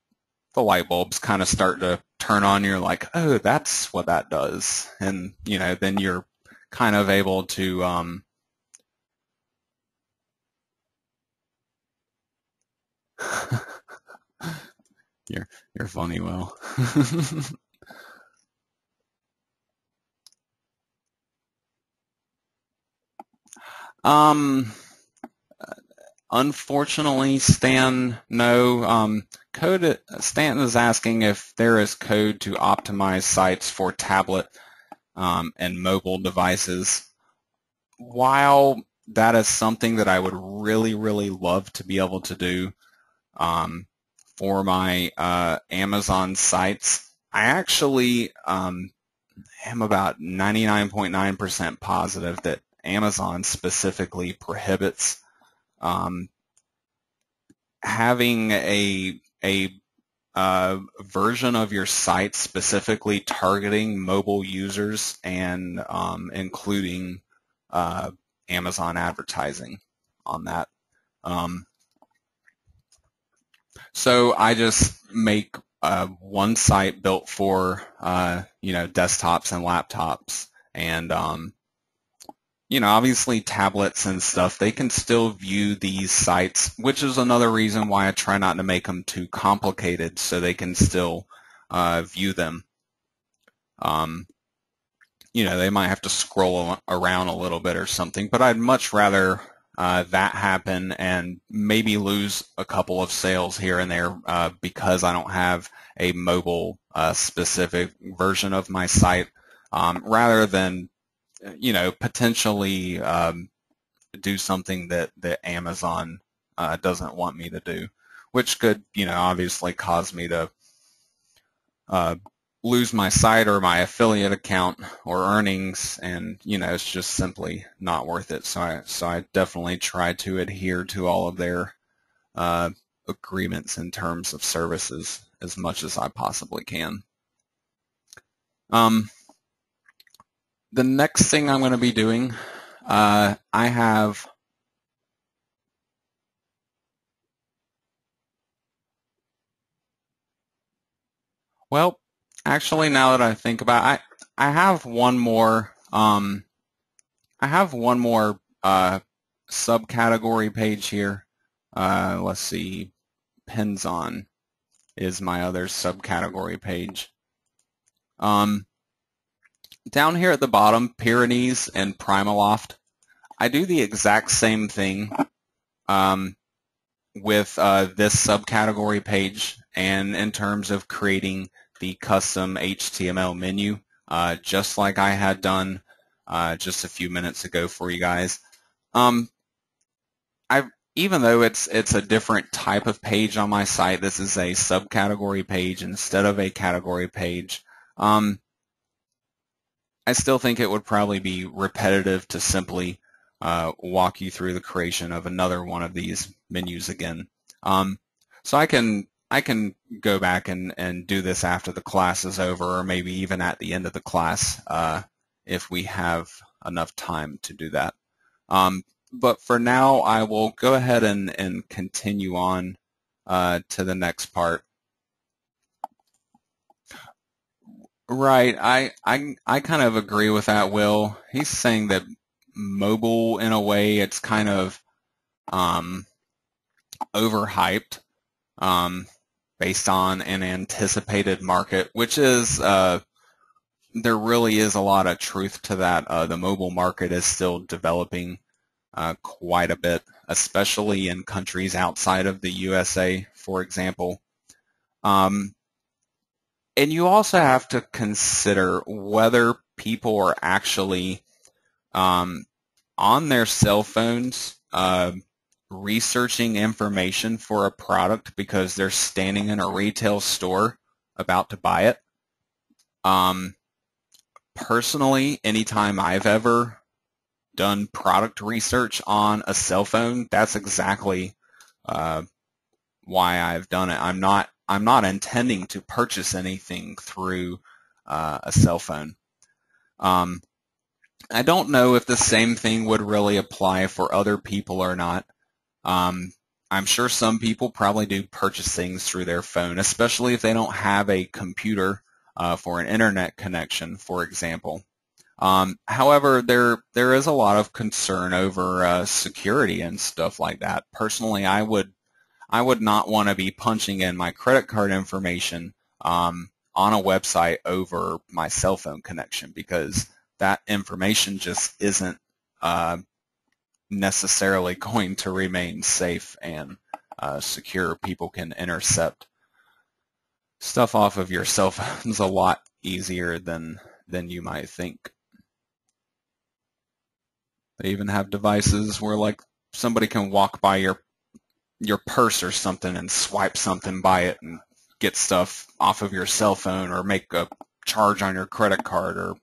light bulbs kind of start to turn on. You're like, oh, that's what that does. And then you're kind of able to You're funny, Will. Unfortunately, Stan, no. Stanton is asking if there is code to optimize sites for tablet and mobile devices. While that is something that I would really, really love to be able to do for my Amazon sites, I actually am about 99.9% positive that Amazon specifically prohibits having a version of your site specifically targeting mobile users and including Amazon advertising on that. So I just make one site built for desktops and laptops, and obviously tablets and stuff, they can still view these sites, which is another reason why I try not to make them too complicated so they can still view them. They might have to scroll around a little bit or something, but I'd much rather that happen and maybe lose a couple of sales here and there because I don't have a mobile specific version of my site, rather than potentially do something that Amazon doesn't want me to do, which could, obviously cause me to lose my site or my affiliate account or earnings, and it's just simply not worth it. So I definitely try to adhere to all of their agreements in terms of services as much as I possibly can. The next thing I'm going to be doing, I have actually, now that I think about it, I have one more subcategory page here. Let's see, Penzon is my other subcategory page. Down here at the bottom, Pyrenees and Primaloft, I do the exact same thing with this subcategory page, and in terms of creating the custom HTML menu, just like I had done just a few minutes ago for you guys. Even though it's a different type of page on my site, this is a subcategory page instead of a category page. I still think it would probably be repetitive to simply walk you through the creation of another one of these menus again. So I can go back and do this after the class is over, or maybe even at the end of the class if we have enough time to do that. But for now, I will go ahead and continue on to the next part. Right, I kind of agree with that, Will. He's saying that mobile, in a way, it's kind of overhyped based on an anticipated market, which is there really is a lot of truth to that. The mobile market is still developing quite a bit, especially in countries outside of the USA, for example. And you also have to consider whether people are actually on their cell phones researching information for a product because they're standing in a retail store about to buy it. Personally, anytime I've ever done product research on a cell phone, that's exactly why I've done it. I'm not intending to purchase anything through a cell phone. I don't know if the same thing would really apply for other people or not. I'm sure some people probably do purchase things through their phone, especially if they don't have a computer for an internet connection, for example. However, there is a lot of concern over security and stuff like that. Personally, I would not want to be punching in my credit card information on a website over my cell phone connection, because that information just isn't necessarily going to remain safe and secure. People can intercept stuff off of your cell phones a lot easier than you might think. They even have devices where like somebody can walk by your purse or something and swipe something by it and get stuff off of your cell phone, or make a charge on your credit card, or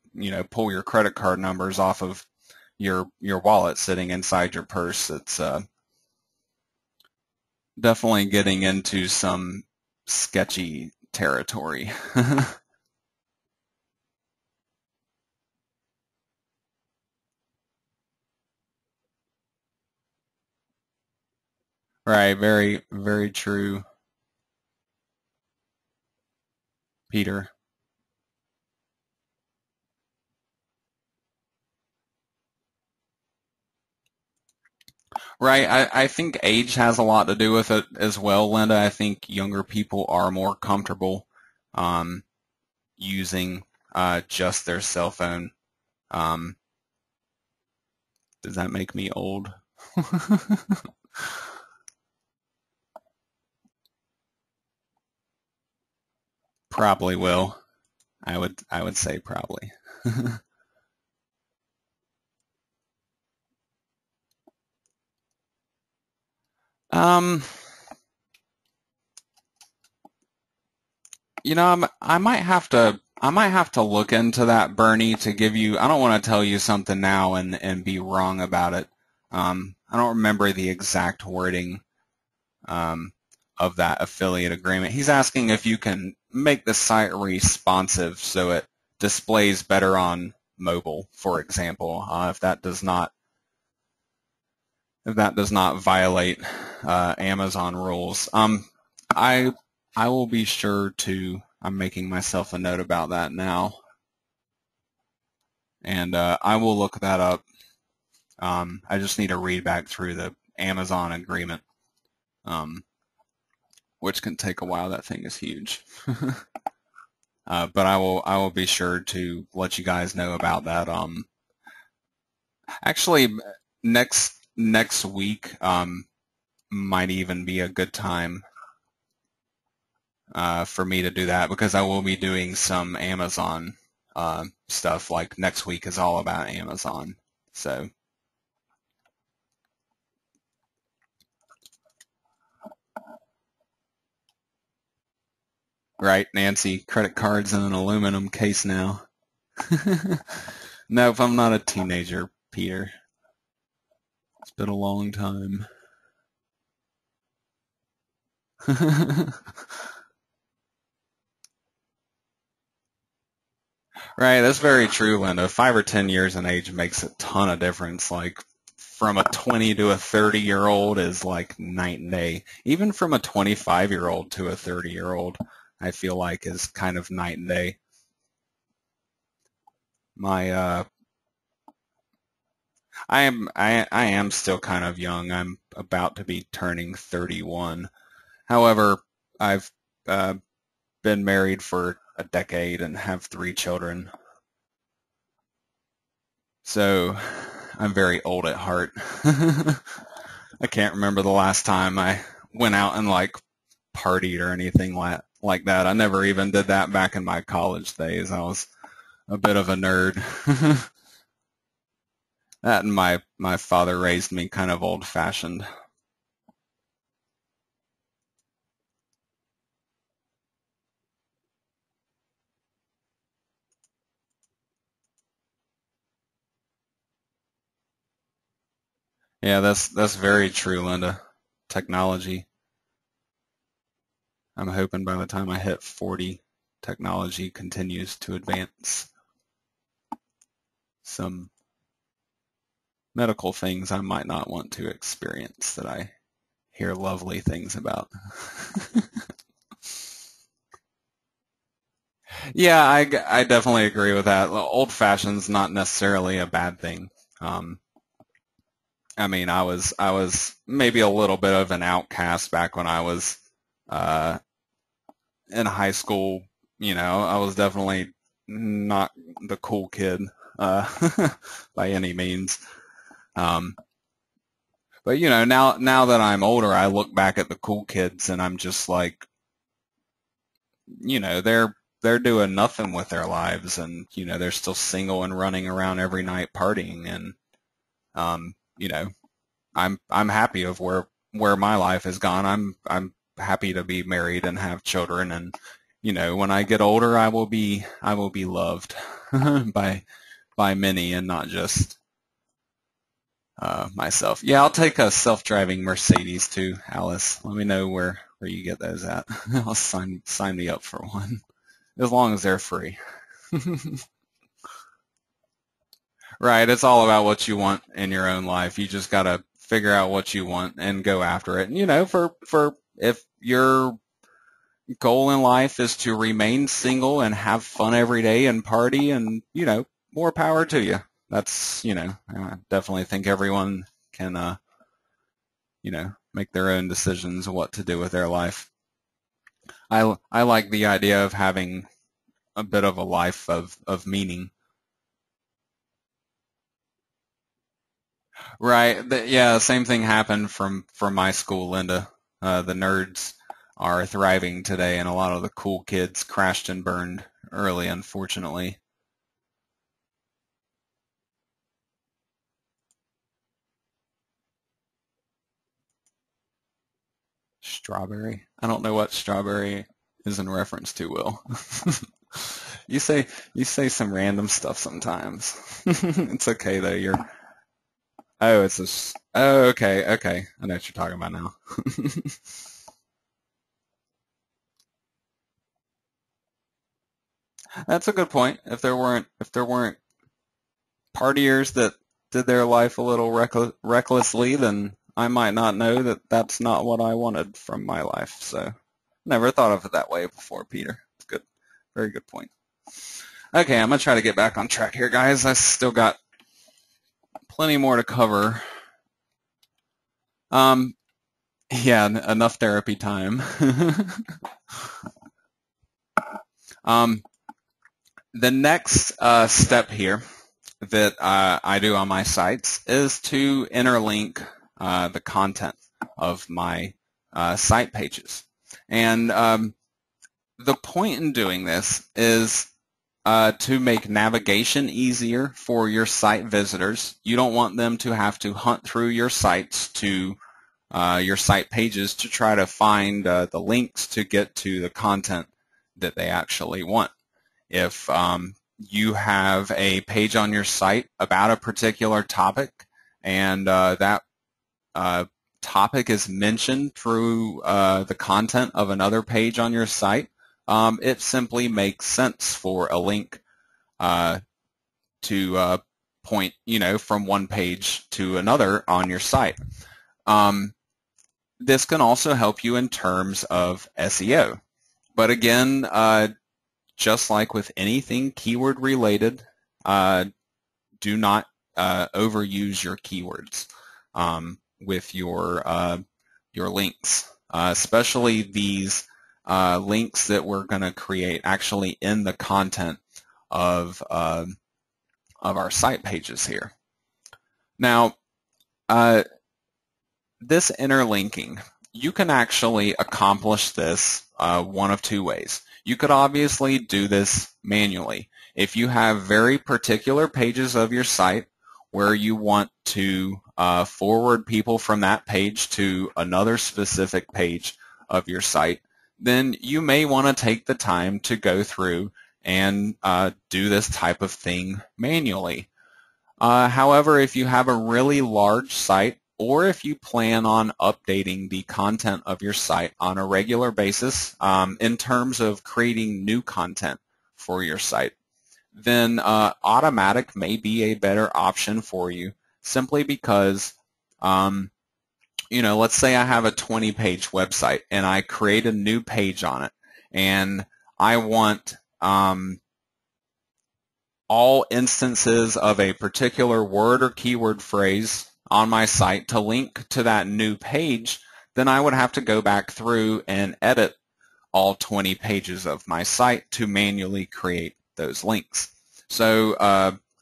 pull your credit card numbers off of your wallet sitting inside your purse. It's definitely getting into some sketchy territory. Right, very, very true, Peter. Right, I think age has a lot to do with it as well, Linda. I think younger people are more comfortable um, using just their cell phone. Um, does that make me old? Probably will. I would say probably. Um, I might have to look into that, Bernie, to give you. I don't want to tell you something now and be wrong about it. I don't remember the exact wording um, of that affiliate agreement. He's asking if you can make the site responsive so it displays better on mobile, for example, if that does not violate Amazon rules. I I will be sure to. I'm making myself a note about that now, and I will look that up. I just need to read back through the Amazon agreement, um, which can take a while. That thing is huge. But I will be sure to let you guys know about that. Actually, next week might even be a good time for me to do that, because I will be doing some Amazon stuff. Like next week is all about Amazon. So, right, Nancy, credit cards in an aluminum case now. No, if I'm not a teenager, Peter. It's been a long time. Right, that's very true, Linda. 5 or 10 years in age makes a ton of difference. Like from a 20 to a 30-year-old is like night and day. Even from a 25-year-old to a 30-year-old, I feel like is kind of night and day. My I am still kind of young. I'm about to be turning 31. However, I've been married for a decade and have 3 children. So I'm very old at heart. I can't remember the last time I went out and like partied or anything like that. I never even did that back in my college days. I was a bit of a nerd. That and my father raised me kind of old-fashioned. Yeah, that's very true, Linda. Technology. I'm hoping by the time I hit 40, technology continues to advance. Some medical things I might not want to experience that I hear lovely things about. Yeah, I definitely agree with that. Old-fashioned's not necessarily a bad thing. Um, I mean, I was maybe a little bit of an outcast back when I was uh, in high school. I was definitely not the cool kid uh, by any means. Um, But you know, now that I'm older, I look back at the cool kids and I'm just like, you know, they're doing nothing with their lives, and you know, they're still single and running around every night partying, and you know, I'm happy of where my life has gone. I'm happy to be married and have children, and you know, when I get older, I will be loved by many and not just myself. Yeah, I'll take a self-driving Mercedes too, Alice. Let me know where you get those at. I'll sign me up for one, as long as they're free. Right, it's all about what you want in your own life. You just gotta figure out what you want and go after it. And you know, for if your goal in life is to remain single and have fun every day and party, and you know, more power to you. That's, you know, I definitely think everyone can you know, make their own decisions of what to do with their life. I like the idea of having a bit of a life of meaning. Right. Yeah, same thing happened from my school, Linda. The nerds are thriving today, and a lot of the cool kids crashed and burned early, unfortunately. Strawberry? I don't know what strawberry is in reference to, Will. You say some random stuff sometimes. It's okay though. Oh, oh, okay, okay. I know what you're talking about now. That's a good point. If there weren't partiers that did their life a little recklessly, then I might not know that that's not what I wanted from my life. So, never thought of it that way before, Peter. It's good. Very good point. Okay, I'm going to try to get back on track here, guys. I still got plenty more to cover. Yeah, enough therapy time. The next step here that I do on my sites is to interlink the content of my site pages. And the point in doing this is to make navigation easier for your site visitors. You don't want them to have to hunt through your sites to your site pages to try to find the links to get to the content that they actually want. If you have a page on your site about a particular topic, and that topic is mentioned through the content of another page on your site, it simply makes sense for a link to point, you know, from one page to another on your site. This can also help you in terms of SEO. But again, just like with anything keyword related, do not overuse your keywords with your links, especially these links that we're going to create actually in the content of our site pages here. Now, this interlinking, you can actually accomplish this one of two ways. You could obviously do this manually. If you have very particular pages of your site where you want to forward people from that page to another specific page of your site, then you may want to take the time to go through and do this type of thing manually. However, if you have a really large site, or if you plan on updating the content of your site on a regular basis in terms of creating new content for your site, then automatic may be a better option for you, simply because, you know, let's say I have a 20-page website and I create a new page on it, and I want all instances of a particular word or keyword phrase on my site to link to that new page, then I would have to go back through and edit all 20 pages of my site to manually create those links. So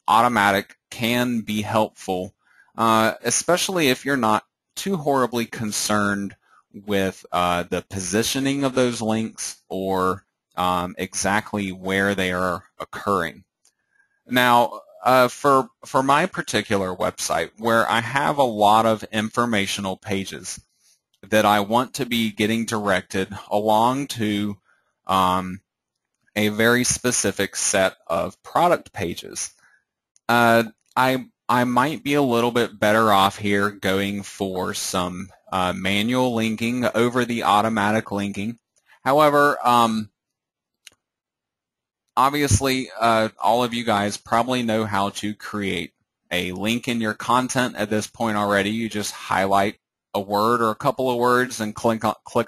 automatic can be helpful, especially if you're not too horribly concerned with the positioning of those links or exactly where they are occurring. Now, for my particular website, where I have a lot of informational pages that I want to be getting directed along to a very specific set of product pages, I might be a little bit better off here going for some manual linking over the automatic linking. However, obviously, all of you guys probably know how to create a link in your content at this point already. You just highlight a word or a couple of words and click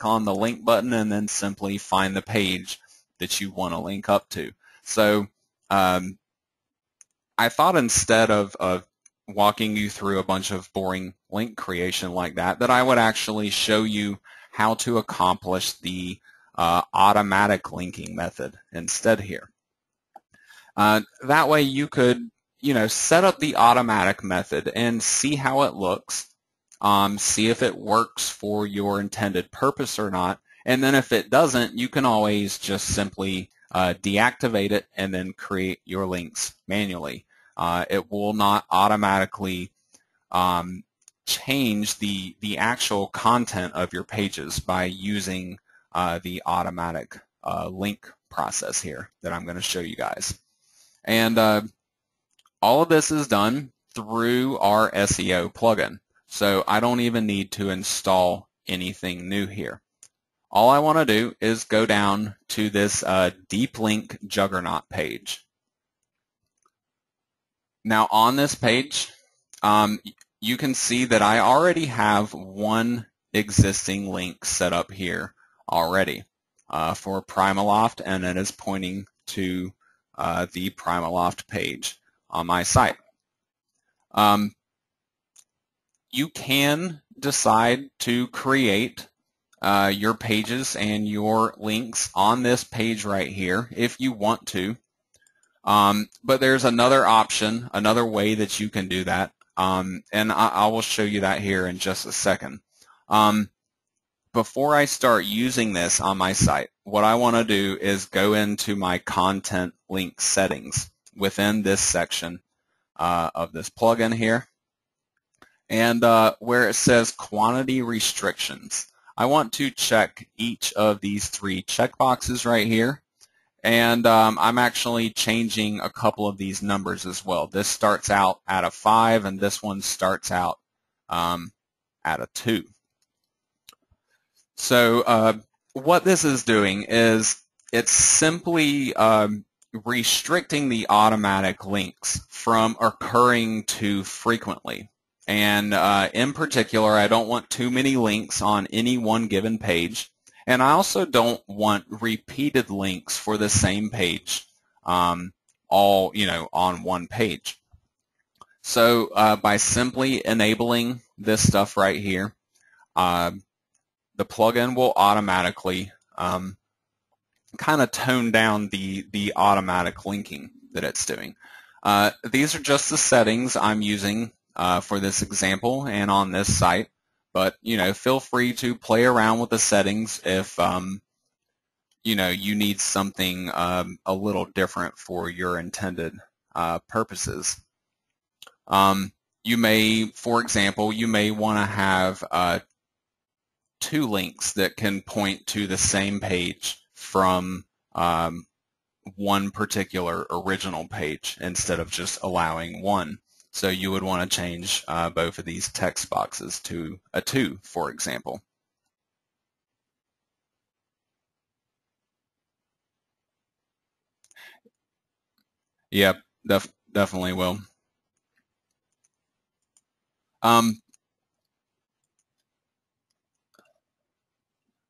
on the link button, and then simply find the page that you want to link up to. So I thought instead of walking you through a bunch of boring link creation like that I would actually show you how to accomplish the automatic linking method instead here. That way you could, set up the automatic method and see how it looks, see if it works for your intended purpose or not, and then if it doesn't, you can always just simply deactivate it and then create your links manually. It will not automatically change the actual content of your pages by using the automatic link process here that I'm going to show you guys. And all of this is done through our SEO plugin, so I don't even need to install anything new here. All I want to do is go down to this deep link juggernaut page. Now on this page, you can see that I already have one existing link set up here already for Primaloft, and it is pointing to the Primaloft page on my site. You can decide to create your pages and your links on this page right here if you want to. But there's another option, another way that you can do that, and I will show you that here in just a second. Before I start using this on my site, what I want to do is go into my content link settings within this section of this plugin here, and where it says quantity restrictions, I want to check each of these three checkboxes right here. And I'm actually changing a couple of these numbers as well. This starts out at a 5, and this one starts out at a 2. So what this is doing is it's simply restricting the automatic links from occurring too frequently. And in particular, I don't want too many links on any one given page. And I also don't want repeated links for the same page, all on one page. So by simply enabling this stuff right here, the plugin will automatically kind of tone down the automatic linking that it's doing. These are just the settings I'm using for this example and on this site. But, feel free to play around with the settings if, you need something a little different for your intended purposes. You may, for example, you may want to have 2 links that can point to the same page from one particular original page instead of just allowing one. So you would want to change both of these text boxes to a 2, for example. Yep, definitely will.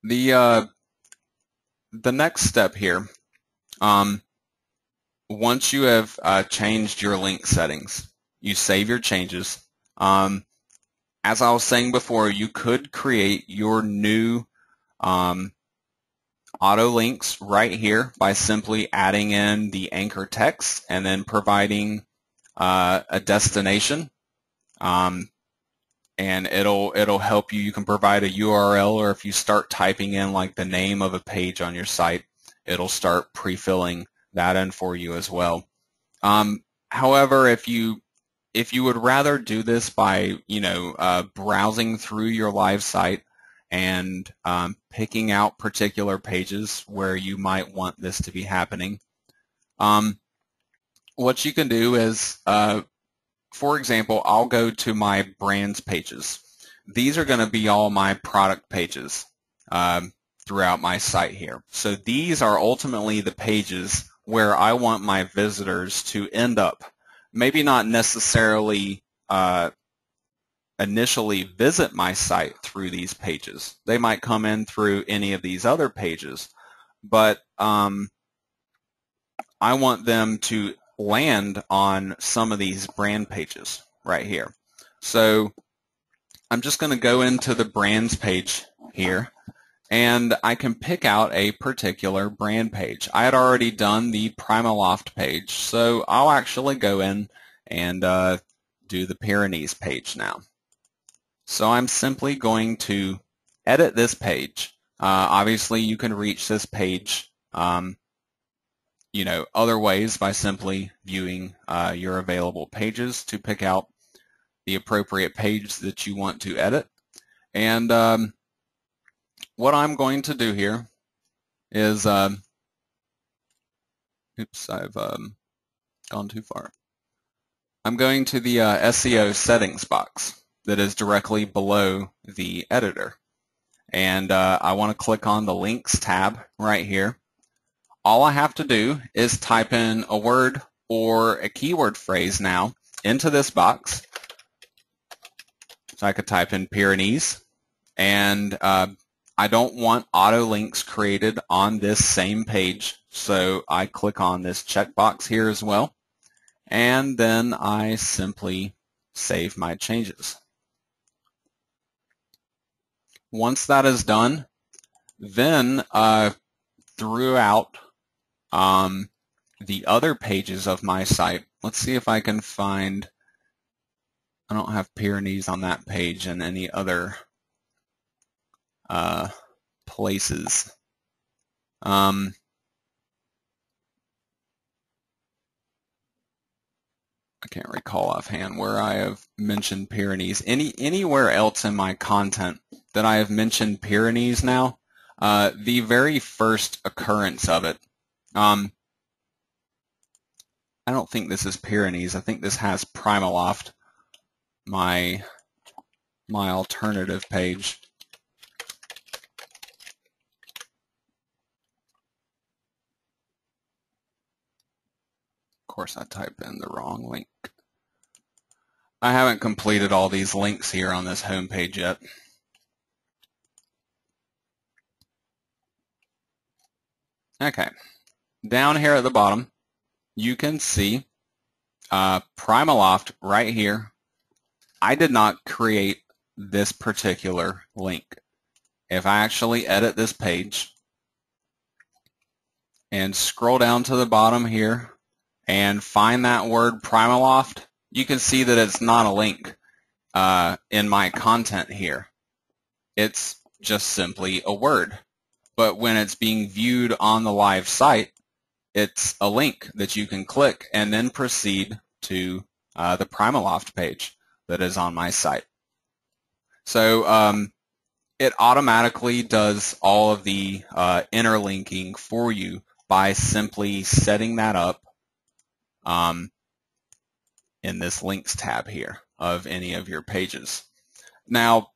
The next step here, once you have changed your link settings, you save your changes. As I was saying before, you could create your new auto links right here by simply adding in the anchor text and then providing a destination. and it'll help you. You can provide a URL, or if you start typing in like the name of a page on your site, it'll start pre-filling that in for you as well. However, if you would rather do this by browsing through your live site and picking out particular pages where you might want this to be happening, what you can do is, for example, I'll go to my brands pages. These are going to be all my product pages throughout my site here. So these are ultimately the pages where I want my visitors to end up. Maybe not necessarily initially visit my site through these pages. They might come in through any of these other pages, but I want them to land on some of these brand pages right here. So I'm just going to go into the brands page here, and I can pick out a particular brand page. I had already done the Primaloft page, so I'll actually go in and do the Pyrenees page now. So I'm simply going to edit this page. Obviously, you can reach this page other ways by simply viewing your available pages to pick out the appropriate page that you want to edit. And what I'm going to do here is, oops, I've gone too far. I'm going to the SEO settings box that is directly below the editor. And I want to click on the links tab right here. All I have to do is type in a word or a keyword phrase now into this box. So I could type in Pyrenees, and I don't want auto links created on this same page, so I click on this checkbox here as well, and then I simply save my changes. Once that is done, then throughout the other pages of my site, let's see if I can find, I don't have Pyrenees on that page and any other places. I can't recall offhand where I have mentioned Pyrenees. Anywhere else in my content that I have mentioned Pyrenees now, the very first occurrence of it, I don't think this is Pyrenees. I think this has Primaloft, my alternative page. Of course, I typed in the wrong link. I haven't completed all these links here on this home page yet. Okay, down here at the bottom, you can see Primaloft right here. I did not create this particular link. If I actually edit this page and scroll down to the bottom here and find that word Primaloft, you can see that it's not a link in my content here. It's just simply a word. But when it's being viewed on the live site, it's a link that you can click and then proceed to the Primaloft page that is on my site. So it automatically does all of the interlinking for you by simply setting that up in this links tab here of any of your pages. Now,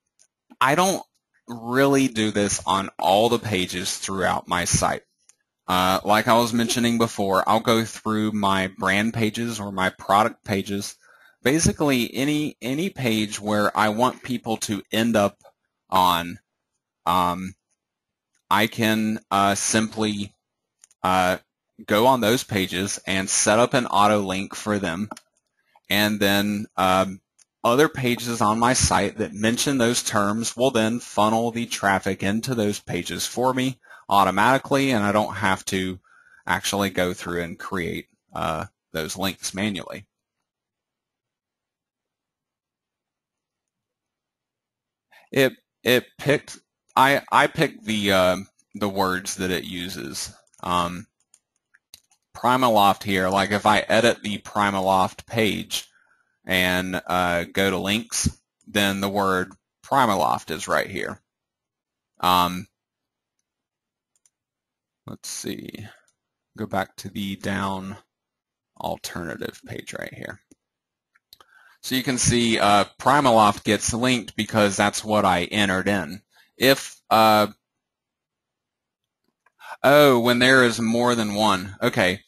I don't really do this on all the pages throughout my site. Like I was mentioning before, I'll go through my brand pages or my product pages. Basically, any page where I want people to end up on, I can simply go on those pages and set up an auto link for them, and then other pages on my site that mention those terms will then funnel the traffic into those pages for me automatically, and I don't have to actually go through and create those links manually. It picked. I picked the words that it uses. Primaloft here, like if I edit the Primaloft page and go to links, then the word Primaloft is right here. Let's see. Go back to the down alternative page right here. So you can see Primaloft gets linked because that's what I entered in. If when there is more than one. Okay.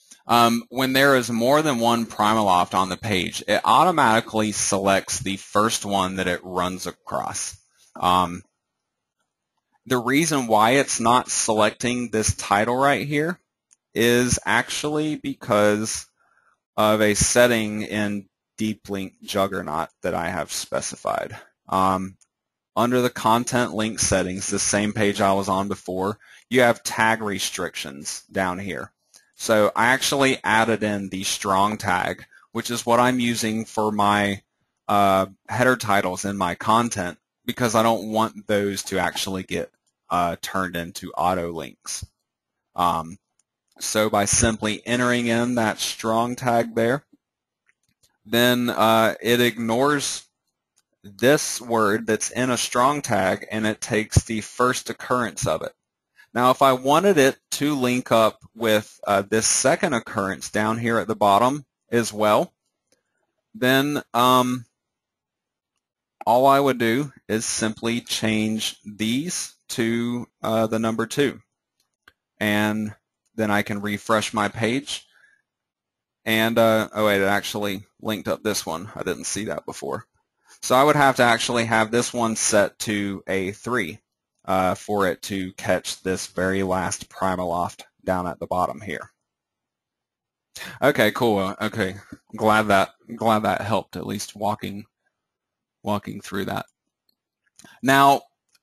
When there is more than one Primaloft on the page, it automatically selects the first one that it runs across. The reason why it's not selecting this title right here is actually because of a setting in Deep Link Juggernaut that I have specified. Under the content link settings, the same page I was on before, you have tag restrictions down here. So I actually added in the strong tag, which is what I'm using for my header titles in my content, because I don't want those to actually get turned into auto links. So by simply entering in that strong tag there, then it ignores this word that's in a strong tag and it takes the first occurrence of it. Now if I wanted it to link up with this second occurrence down here at the bottom as well, then all I would do is simply change these to the number 2. And then I can refresh my page. And, oh wait, it actually linked up this one. I didn't see that before. So I would have to actually have this one set to a 3 for it to catch this very last Primaloft down at the bottom here. Okay, cool. Okay, glad that helped, at least walking through that. Now,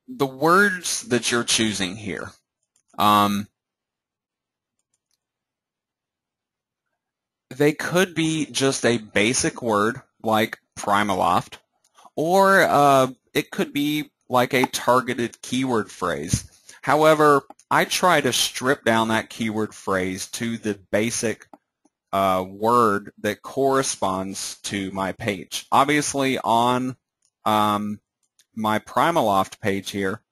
the words that you're choosing here, they could be just a basic word like Primaloft, or it could be like a targeted keyword phrase. However, I try to strip down that keyword phrase to the basic word that corresponds to my page. Obviously, on my Primaloft page here,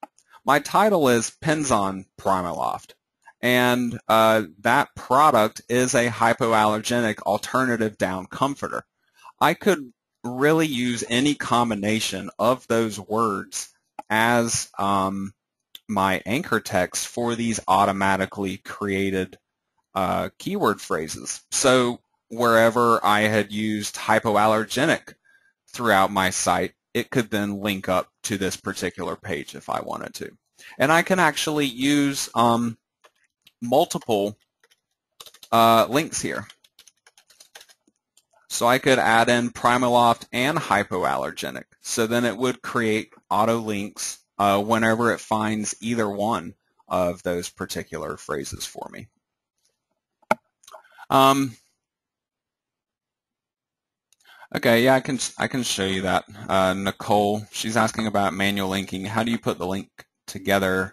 my title is Pins on Primaloft, and that product is a hypoallergenic alternative down comforter. I could really use any combination of those words as my anchor text for these automatically created keyword phrases. So wherever I had used hypoallergenic throughout my site, it could then link up to this particular page if I wanted to. And I can actually use multiple links here. So I could add in Primaloft and hypoallergenic. So then it would create auto links whenever it finds either one of those particular phrases for me. Okay, yeah, I can show you that. Nicole, she's asking about manual linking. How do you put the link together?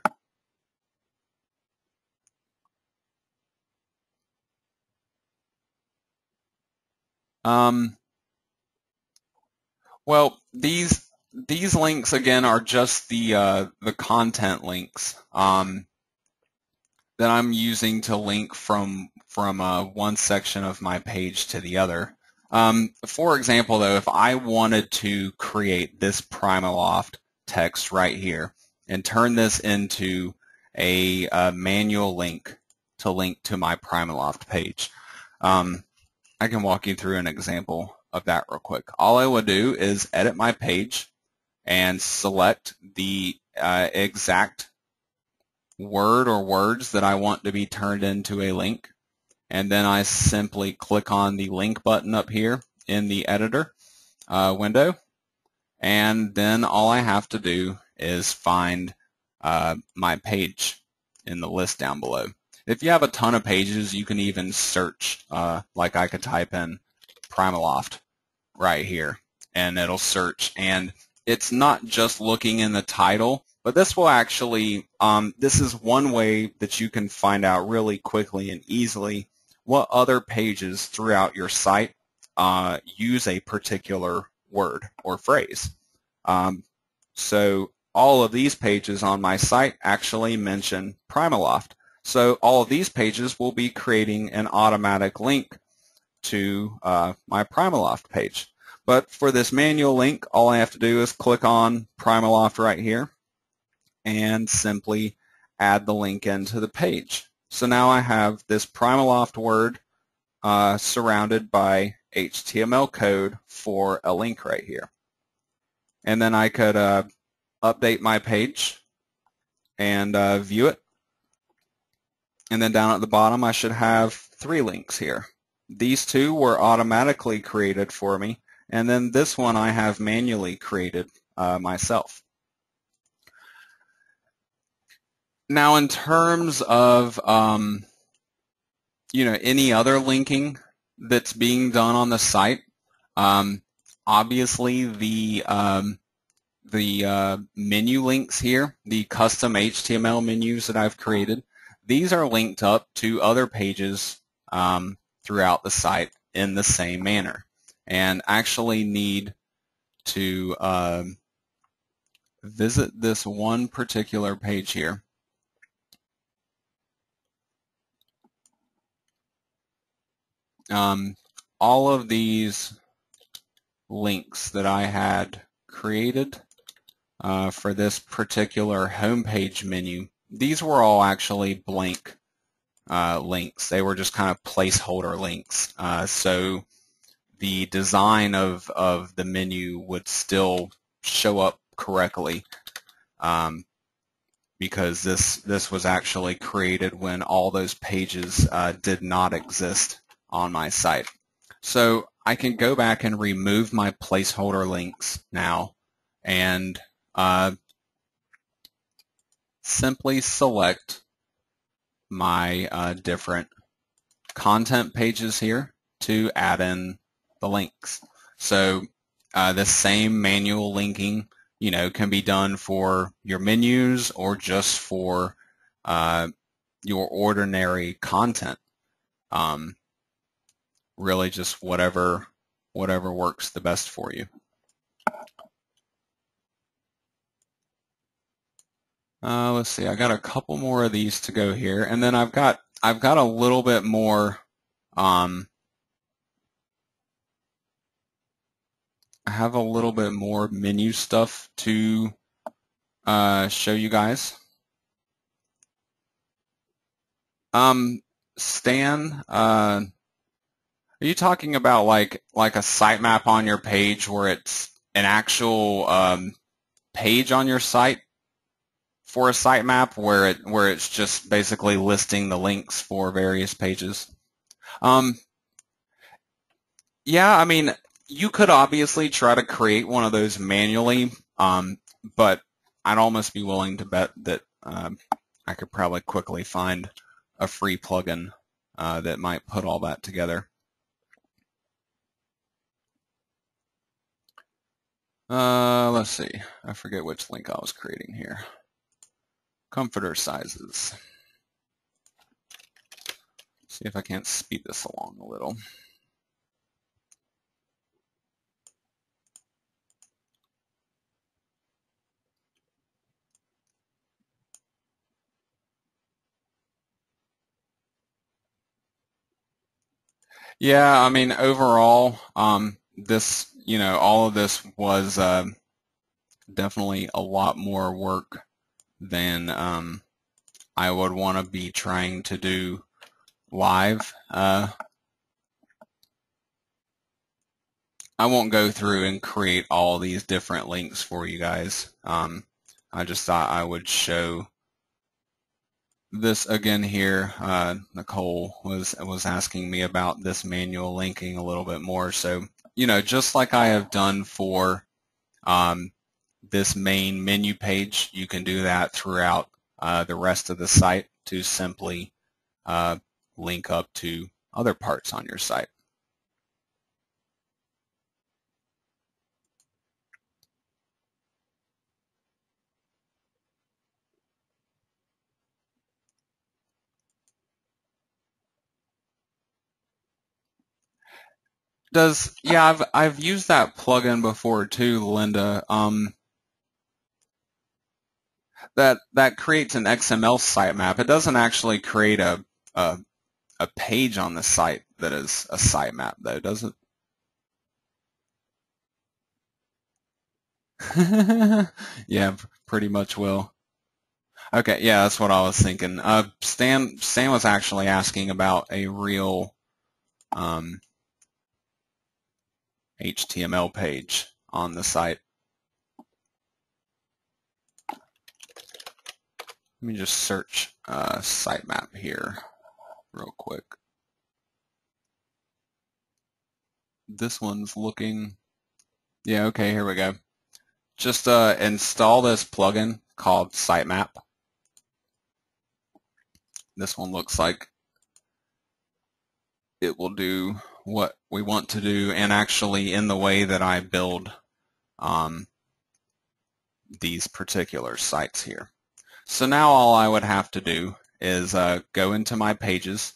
Well, these links again are just the content links that I'm using to link from one section of my page to the other. For example, though, if I wanted to create this Primaloft text right here and turn this into a manual link to link to my Primaloft page, I can walk you through an example of that real quick. All I would do is edit my page and select the exact word or words that I want to be turned into a link. And then I simply click on the link button up here in the editor window. And then all I have to do is find my page in the list down below. If you have a ton of pages, you can even search, like I could type in Primaloft right here, and it'll search. And it's not just looking in the title, but this will actually, this is one way that you can find out really quickly and easily what other pages throughout your site use a particular word or phrase. So all of these pages on my site actually mention Primaloft. So all of these pages will be creating an automatic link to my Primaloft page. But for this manual link, all I have to do is click on Primaloft right here and simply add the link into the page. So now I have this Primaloft word surrounded by HTML code for a link right here. And then I could update my page and view it. And then down at the bottom I should have 3 links here. These 2 were automatically created for me, and then this one I have manually created myself. Now in terms of any other linking that's being done on the site, obviously the menu links here, the custom HTML menus that I've created, these are linked up to other pages throughout the site in the same manner, and actually need to visit this one particular page here. All of these links that I had created for this particular homepage menu, these were all actually blank links. They were just kind of placeholder links. So the design of the menu would still show up correctly because this was actually created when all those pages did not exist on my site. So I can go back and remove my placeholder links now and simply select my different content pages here to add in the links. So the same manual linking, can be done for your menus or just for your ordinary content. Really just whatever works the best for you. Let's see, I got a couple more of these to go here, and then I've got a little bit more I have a little bit more menu stuff to show you guys. Stan, are you talking about like a sitemap on your page where it's an actual page on your site for a sitemap where it's just basically listing the links for various pages? Yeah, I mean, you could obviously try to create one of those manually, but I'd almost be willing to bet that I could probably quickly find a free plugin that might put all that together. Let's see. I forget which link I was creating here. Comforter sizes. See if I can't speed this along a little. Yeah, I mean, overall, this, all of this was definitely a lot more work than I would want to be trying to do live. I won't go through and create all these different links for you guys. I just thought I would show this again here. Nicole was asking me about this manual linking a little bit more. So, just like I have done for this main menu page, you can do that throughout the rest of the site to simply link up to other parts on your site. Yeah, I've used that plugin before too, Linda. That creates an XML sitemap. It doesn't actually create a page on the site that is a sitemap, though, does it? Yeah, pretty much will. Okay, yeah, that's what I was thinking. Stan was actually asking about a real HTML page on the site. Let me just search sitemap here real quick. This one's looking, yeah, okay, here we go. Just install this plugin called Sitemap. This one looks like it will do what we want to do, and actually in the way that I build these particular sites here. So now all I would have to do is go into my pages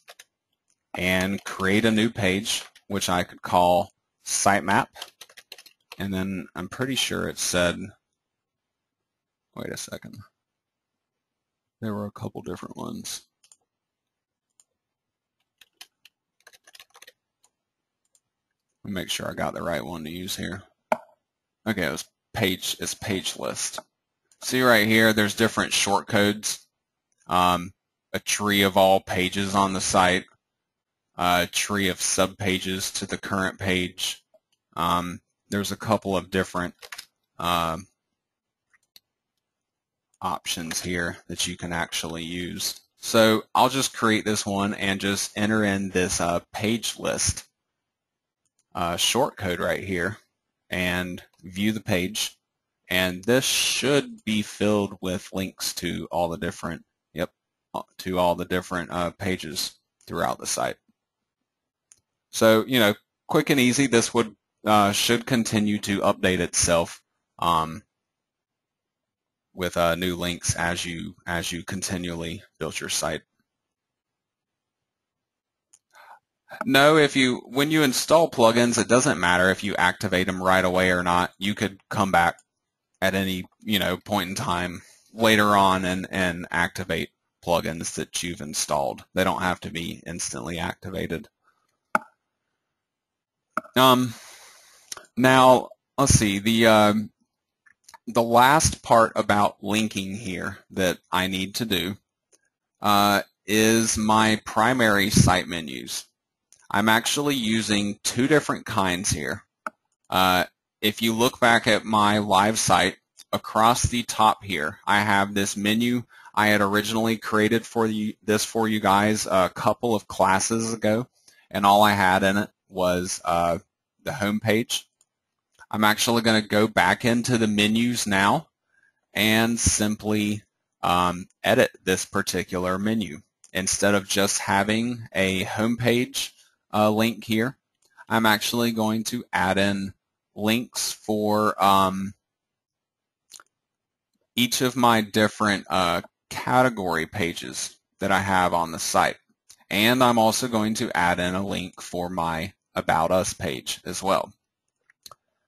and create a new page, which I could call sitemap. And then I'm pretty sure it said, wait a second, there were a couple different ones. Let me make sure I got the right one to use here. Okay, it's page list. See right here, there's different shortcodes. A tree of all pages on the site, a tree of subpages to the current page. There's a couple of different options here that you can actually use. So I'll just create this one and just enter in this page list shortcode right here and view the page. And this should be filled with links to all the different, pages throughout the site. So, quick and easy. This would should continue to update itself with new links as you continually build your site. No, when you install plugins, it doesn't matter if you activate them right away or not. You could come back at any point in time later on and activate plugins that you've installed. They don't have to be instantly activated. Now let's see, the last part about linking here that I need to do is my primary site menus. I'm actually using two different kinds here. If you look back at my live site, across the top here, I have this menu I had originally created for you guys a couple of classes ago, and all I had in it was the home page. I'm actually going to go back into the menus now and simply edit this particular menu. Instead of just having a home page link here, I'm actually going to add in links for each of my different category pages that I have on the site. And I'm also going to add in a link for my About Us page as well.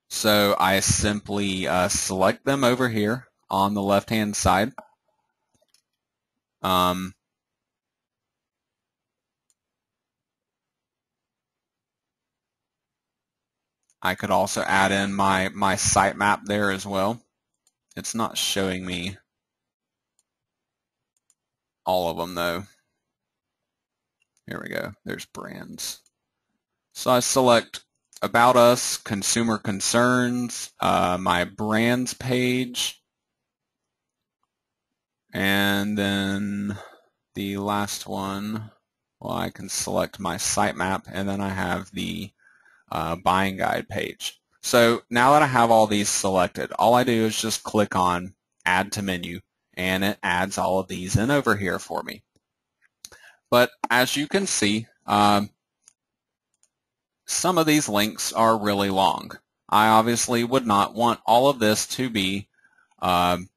So I simply select them over here on the left-hand side. I could also add in my sitemap there as well. It's not showing me all of them though. Here we go. There's brands. So I select About Us, Consumer Concerns, my brands page, and then the last one, well, I can select my sitemap, and then I have the buying guide page. So now that I have all these selected, all I do is just click on Add to Menu, and it adds all of these in over here for me. But as you can see, some of these links are really long. I obviously would not want all of this to be the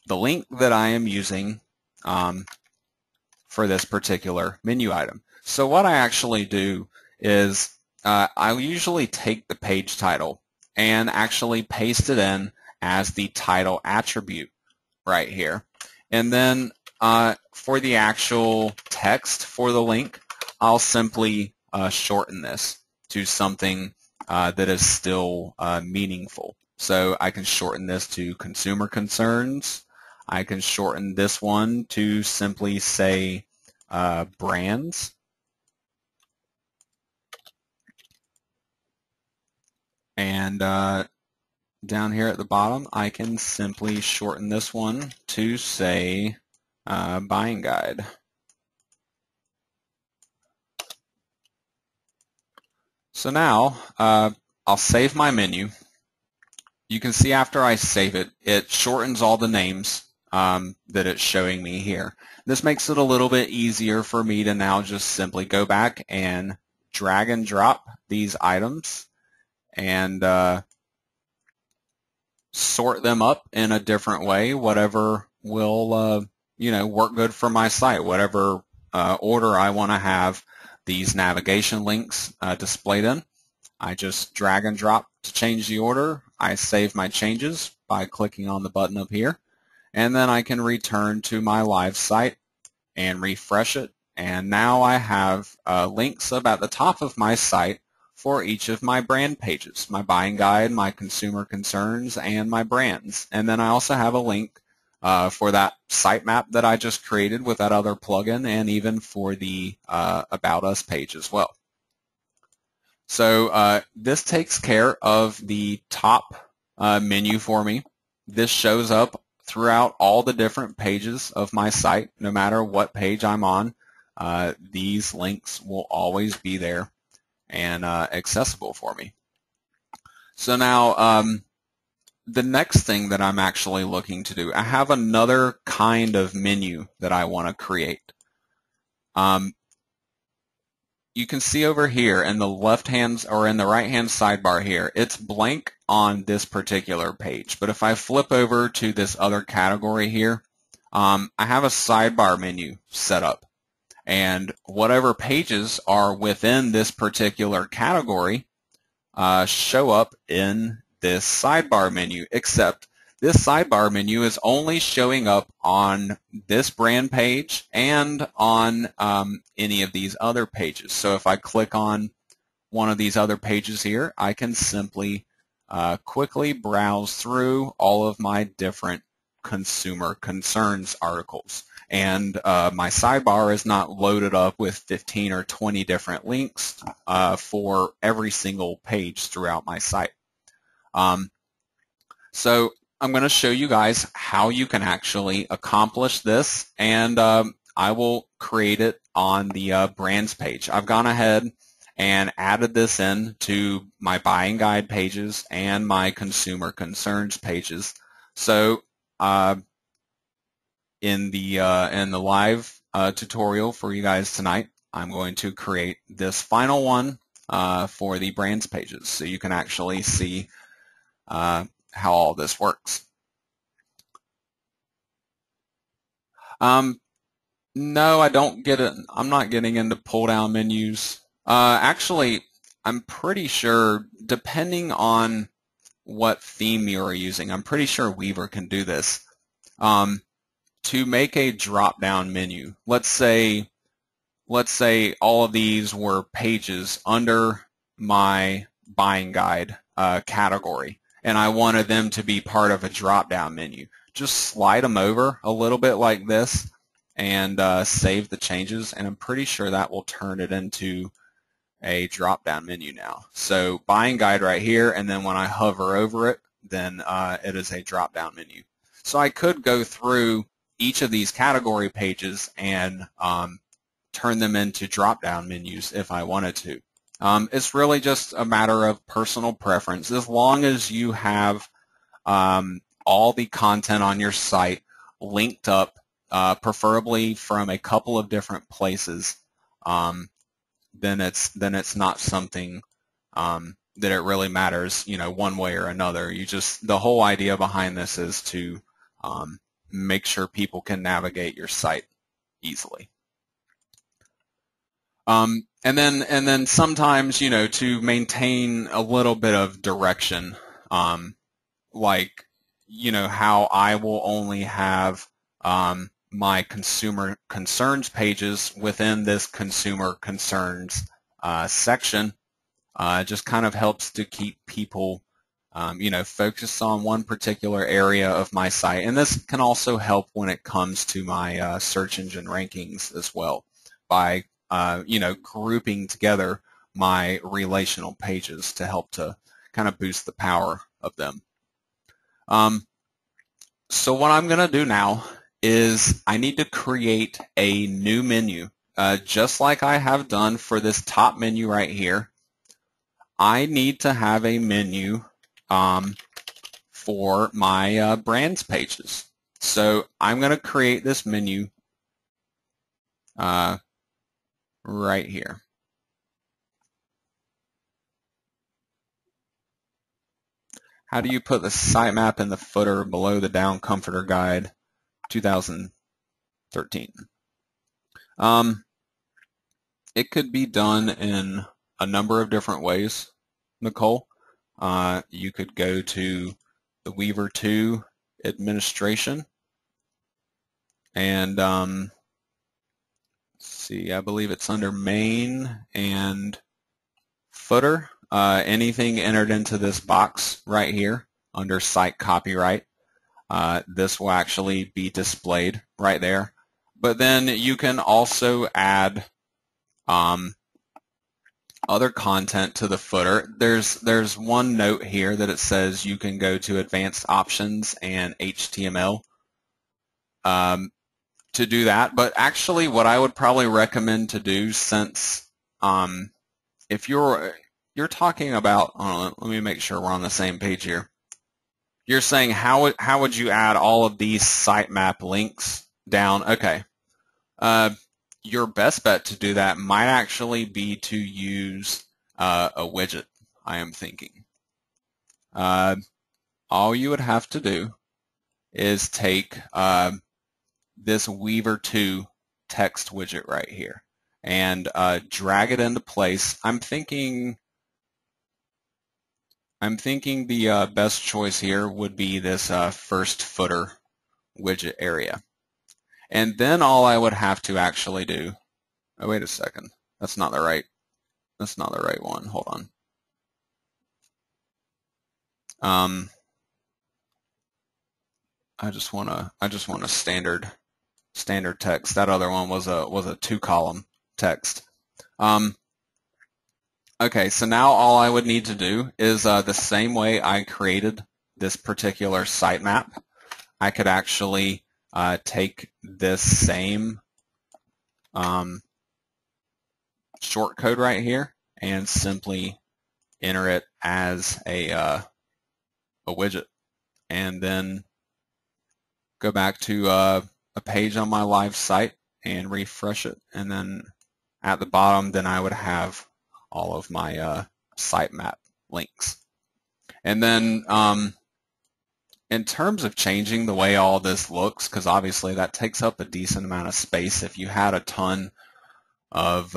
link that I am using for this particular menu item. So what I actually do is I'll usually take the page title and actually paste it in as the title attribute right here. And then for the actual text for the link, I'll simply shorten this to something that is still meaningful. So I can shorten this to consumer concerns. I can shorten this one to simply say brands. And down here at the bottom, I can simply shorten this one to say buying guide. So now I'll save my menu. You can see after I save it, it shortens all the names that it's showing me here. This makes it a little bit easier for me to now just simply go back and drag and drop these items and sort them up in a different way, whatever will work good for my site, whatever order I want to have these navigation links displayed in. I just drag and drop to change the order. I save my changes by clicking on the button up here, and then I can return to my live site and refresh it, and now I have links up at the top of my site for each of my brand pages, my buying guide, my consumer concerns, and my brands. And then I also have a link for that sitemap that I just created with that other plugin, and even for the About Us page as well. So this takes care of the top menu for me. This shows up throughout all the different pages of my site. No matter what page I'm on, these links will always be there and accessible for me. So now the next thing that I'm actually looking to do, I have another kind of menu that I want to create. You can see over here in the left-hand or in the right-hand sidebar here, it's blank on this particular page. But if I flip over to this other category here, I have a sidebar menu set up. And whatever pages are within this particular category show up in this sidebar menu, except this sidebar menu is only showing up on this brand page and on any of these other pages. So if I click on one of these other pages here, I can simply quickly browse through all of my different consumer concerns articles. And my sidebar is not loaded up with 15 or 20 different links for every single page throughout my site. So I'm going to show you guys how you can actually accomplish this, and I will create it on the brands page. I've gone ahead and added this in to my buying guide pages and my consumer concerns pages. So in the live tutorial for you guys tonight, I'm going to create this final one for the brands pages, so you can actually see how all this works. No, I don't get it. I'm not getting into pull-down menus. Actually, I'm pretty sure, depending on what theme you are using, I'm pretty sure Weaver can do this. To make a drop-down menu, let's say all of these were pages under my buying guide category, and I wanted them to be part of a drop-down menu. Just slide them over a little bit like this and save the changes, and I'm pretty sure that will turn it into a drop-down menu now. So buying guide right here, and then when I hover over it, then it is a drop-down menu. So I could go through each of these category pages and turn them into drop-down menus if I wanted to. It's really just a matter of personal preference. As long as you have all the content on your site linked up, preferably from a couple of different places, then it's not something that it really matters, one way or another. The whole idea behind this is to make sure people can navigate your site easily. And then sometimes, to maintain a little bit of direction, like, how I will only have my consumer concerns pages within this consumer concerns section. Just kind of helps to keep people, focused on one particular area of my site. And this can also help when it comes to my search engine rankings as well, by grouping together my relational pages to help to kind of boost the power of them. So what I'm going to do now is I need to create a new menu, just like I have done for this top menu right here. I need to have a menu for my brands pages. So I'm going to create this menu right here. How do you put the sitemap in the footer below the Down Comforter Guide 2013? It could be done in a number of different ways, Nicole. You could go to the Weaver 2 administration and let's see, I believe it's under main and footer. Anything entered into this box right here under site copyright, this will actually be displayed right there. But then you can also add other content to the footer. There's one note here that it says you can go to advanced options and HTML to do that. But actually what I would probably recommend to do, since if you're talking about, let me make sure we're on the same page here. You're saying how would you add all of these sitemap links down? Okay. Your best bet to do that might actually be to use a widget, I am thinking. All you would have to do is take this Weaver 2 text widget right here and drag it into place. I'm thinking the best choice here would be this first footer widget area. And then all I would have to actually do, oh wait a second, that's not the right one. Hold on. I just want a standard text. That other one was a 2-column text. Okay, so now all I would need to do is the same way I created this particular sitemap, I could actually take this same shortcode right here and simply enter it as a widget, and then go back to a page on my live site and refresh it, and then at the bottom then I would have all of my sitemap links. And then in terms of changing the way all this looks, because obviously that takes up a decent amount of space, if you had a ton of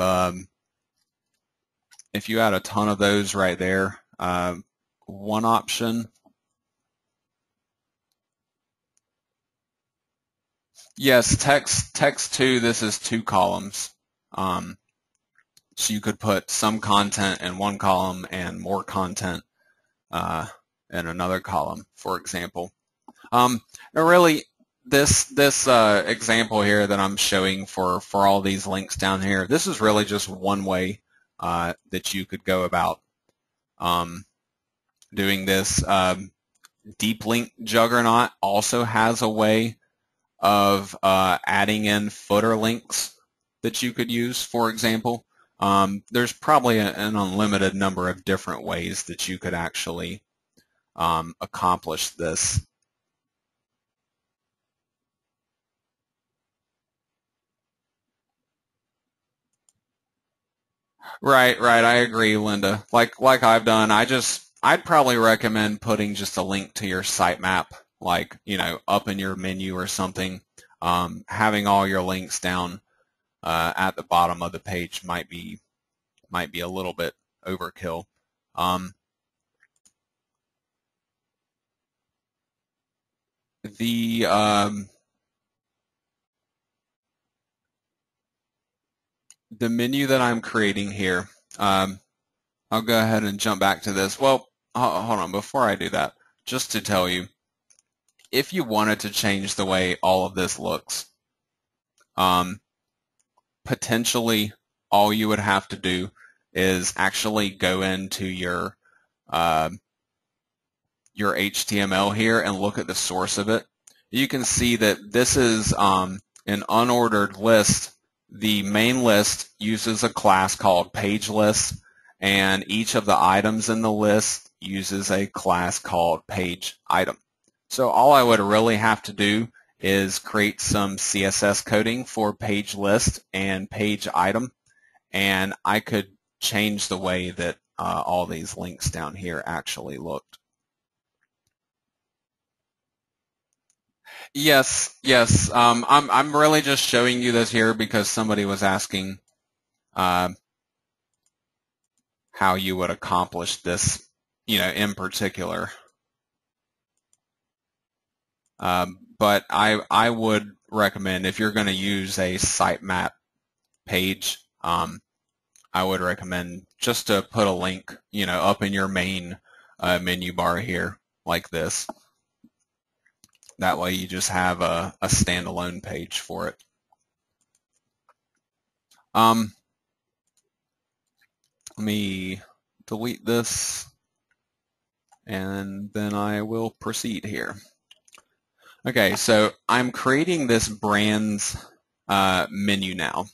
those right there, one option, yes, text 2, this is 2 columns. So you could put some content in one column and more content in another column, for example. Now really, this example here that I'm showing for all these links down here, this is really just one way that you could go about doing this. Deep Link Juggernaut also has a way of adding in footer links that you could use, for example. There's probably an unlimited number of different ways that you could actually accomplish this. Right, I agree, Linda. Like I've done, I'd probably recommend putting just a link to your sitemap, like, up in your menu or something, having all your links down at the bottom of the page might be a little bit overkill. The menu that I'm creating here, I'll go ahead and jump back to this. Well, hold on, before I do that, just to tell you, if you wanted to change the way all of this looks, potentially all you would have to do is actually go into your HTML here and look at the source of it. You can see that this is an unordered list. The main list uses a class called PageList, and each of the items in the list uses a class called PageItem. So all I would really have to do is create some CSS coding for PageList and PageItem, and I could change the way that all these links down here actually looked. Yes. I'm really just showing you this here because somebody was asking how you would accomplish this, in particular. But I would recommend, if you're going to use a sitemap page, I would recommend just to put a link, up in your main menu bar here like this. That way you just have a standalone page for it. Let me delete this, and then I will proceed here. Okay, so I'm creating this brands menu now.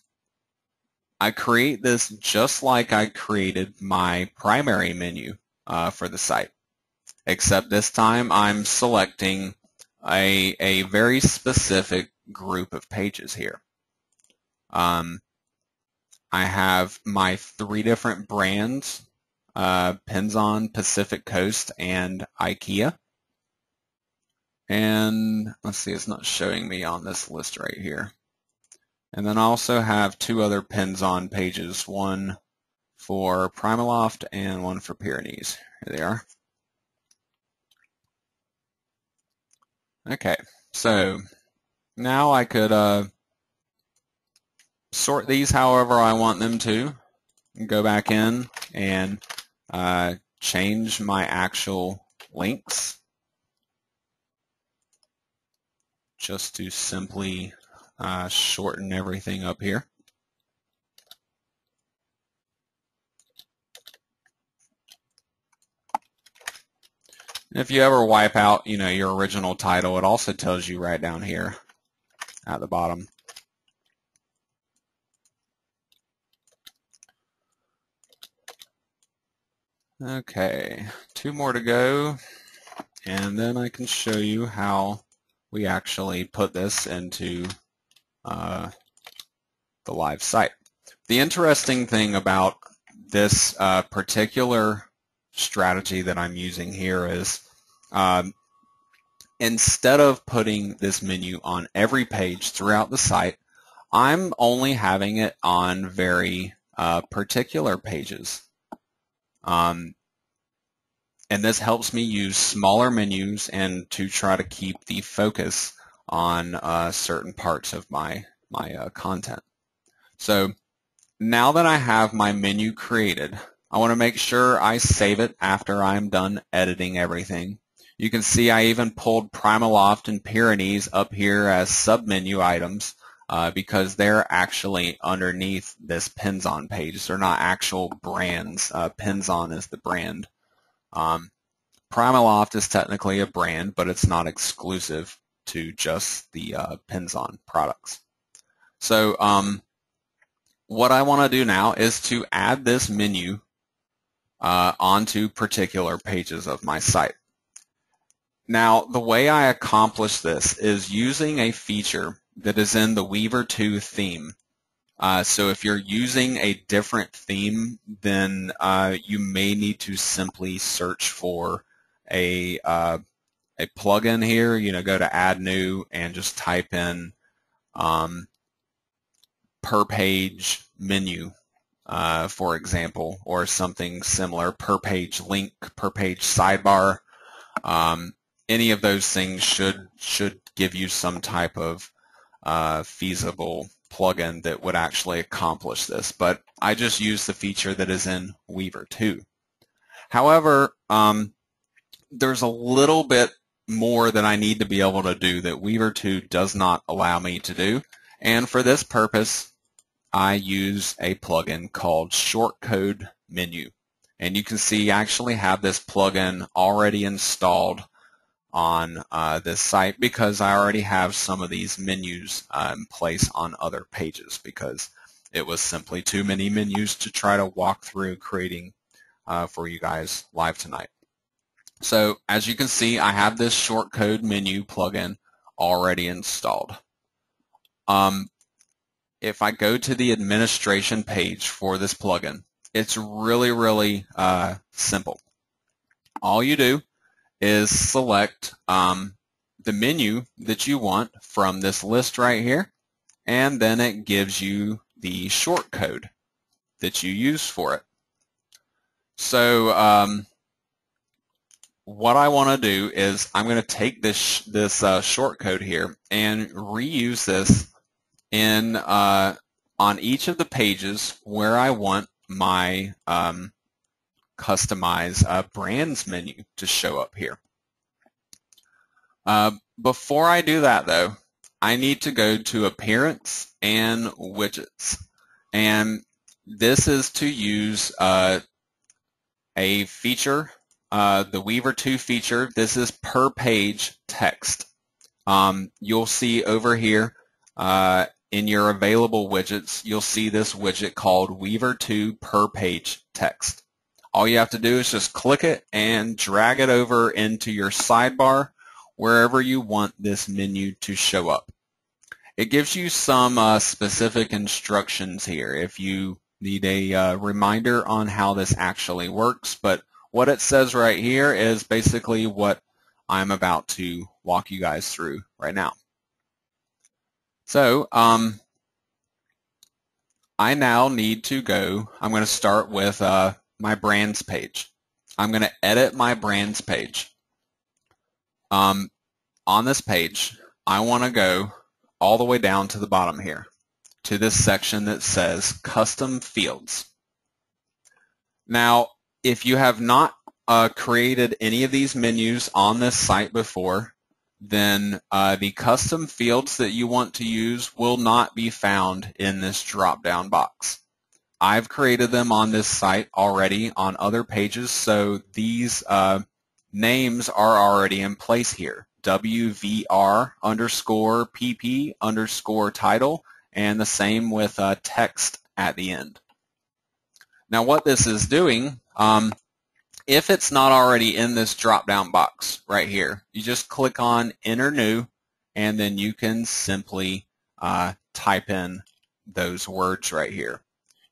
I create this just like I created my primary menu for the site, except this time I'm selecting a very specific group of pages here. I have my 3 different brands, Penzon, Pacific Coast, and IKEA. And let's see, it's not showing me on this list right here. And then I also have 2 other Penzon pages, one for Primaloft and one for Pyrenees. Here they are. Okay, so now I could sort these however I want them to, go back in and change my actual links just to simply shorten everything up here. If you ever wipe out, your original title, it also tells you right down here at the bottom. Okay, 2 more to go, and then I can show you how we actually put this into the live site. The interesting thing about this particular strategy that I'm using here is instead of putting this menu on every page throughout the site, I'm only having it on very particular pages. And this helps me use smaller menus and to try to keep the focus on certain parts of my content. So now that I have my menu created, I want to make sure I save it after I'm done editing everything. You can see I even pulled Primaloft and Pyrenees up here as submenu items because they're actually underneath this Penzon page. They're not actual brands. Penzon is the brand. Primaloft is technically a brand, but it's not exclusive to just the Penzon products. So what I want to do now is to add this menu onto particular pages of my site. Now, the way I accomplish this is using a feature that is in the Weaver 2 theme. So if you're using a different theme, then you may need to simply search for a plugin here. Go to Add New and just type in per page menu, for example, or something similar, per page link, per page sidebar. Any of those things should give you some type of feasible plugin that would actually accomplish this, but I just use the feature that is in Weaver 2. However, there's a little bit more that I need to be able to do that Weaver 2 does not allow me to do, and for this purpose I use a plugin called Shortcode Menu, and you can see I actually have this plugin already installed on this site because I already have some of these menus in place on other pages because it was simply too many menus to try to walk through creating for you guys live tonight. So as you can see, I have this Shortcode Menu plugin already installed. If I go to the administration page for this plugin, it's really simple. All you do is select the menu that you want from this list right here, and then it gives you the shortcode that you use for it. So what I want to do is I'm going to take this shortcode here and reuse this in on each of the pages where I want my customize brands menu to show up here. Before I do that though, I need to go to Appearance and Widgets, and this is to use a feature, the Weaver 2 feature. This is per page text. You'll see over here in your available widgets, you'll see this widget called Weaver 2 per page text. All you have to do is just click it and drag it over into your sidebar wherever you want this menu to show up. It gives you some specific instructions here if you need a reminder on how this actually works, but what it says right here is basically what I'm about to walk you guys through right now. So I now need to go, I'm going to start with my brands page. I'm going to edit my brands page. On this page, I want to go all the way down to the bottom here to this section that says Custom Fields. Now, if you have not created any of these menus on this site before, then the custom fields that you want to use will not be found in this drop-down box. I've created them on this site already on other pages, so these names are already in place here. WVR underscore PP underscore title, and the same with text at the end. Now what this is doing, if it's not already in this drop-down box right here, you just click on Enter New, and then you can simply type in those words right here.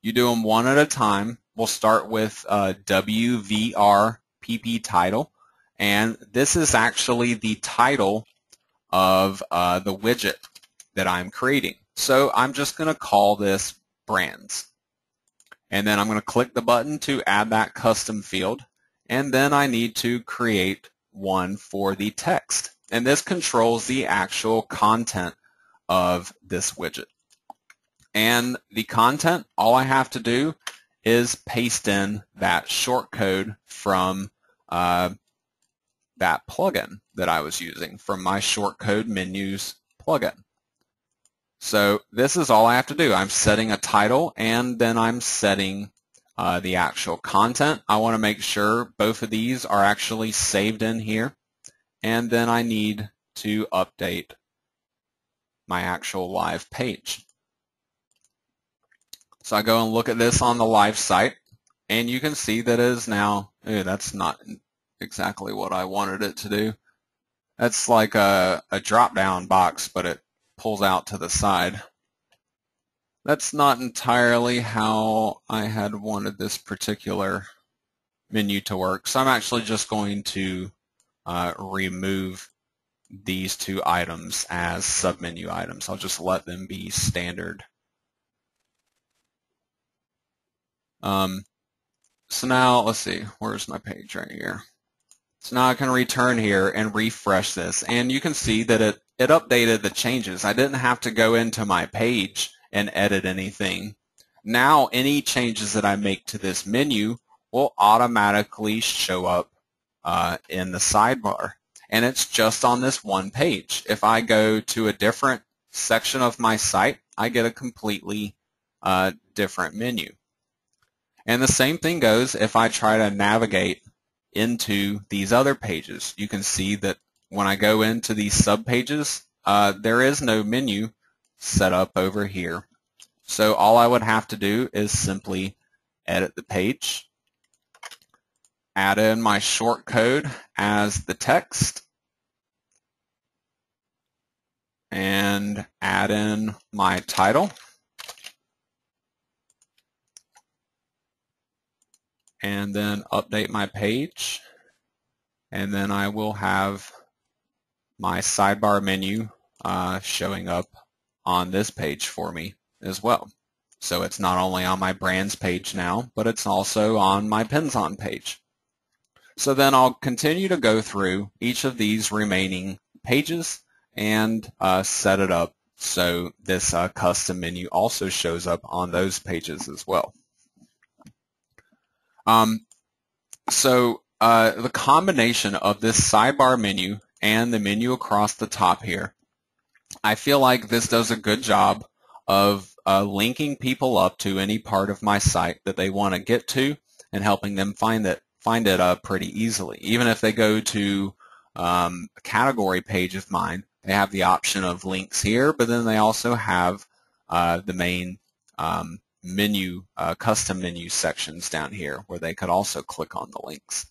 You do them one at a time. We'll start with WVR PP title, and this is actually the title of the widget that I'm creating. So I'm just going to call this Brands. And then I'm going to click the button to add that custom field. And then I need to create one for the text. And this controls the actual content of this widget. And the content, all I have to do is paste in that shortcode from that plugin that I was using, from my Shortcode Menus plugin. So this is all I have to do. I'm setting a title, and then I'm setting the actual content. I want to make sure both of these are actually saved in here, and then I need to update my actual live page. So I go and look at this on the live site, and you can see that it is now, that's not exactly what I wanted it to do. That's like a drop-down box, but it pulls out to the side. That's not entirely how I had wanted this particular menu to work. So I'm actually just going to remove these two items as submenu items. I'll just let them be standard So now let's see, where's my page right here? So now I can return here and refresh this, and you can see that it updated the changes. I didn't have to go into my page and edit anything. Now any changes that I make to this menu will automatically show up in the sidebar, and it's just on this one page. If I go to a different section of my site, I get a completely different menu. And the same thing goes if I try to navigate into these other pages. You can see that when I go into these subpages, there is no menu set up over here. So all I would have to do is simply edit the page, add in my shortcode as the text, and add in my title, and then update my page, and then I will have my sidebar menu showing up on this page for me as well. So it's not only on my brands page now, but it's also on my pins on page. So then I'll continue to go through each of these remaining pages and set it up so this custom menu also shows up on those pages as well. The combination of this sidebar menu and the menu across the top here, I feel like this does a good job of linking people up to any part of my site that they want to get to and helping them find it pretty easily. Even if they go to a category page of mine, they have the option of links here, but then they also have the main menu, custom menu sections down here where they could also click on the links.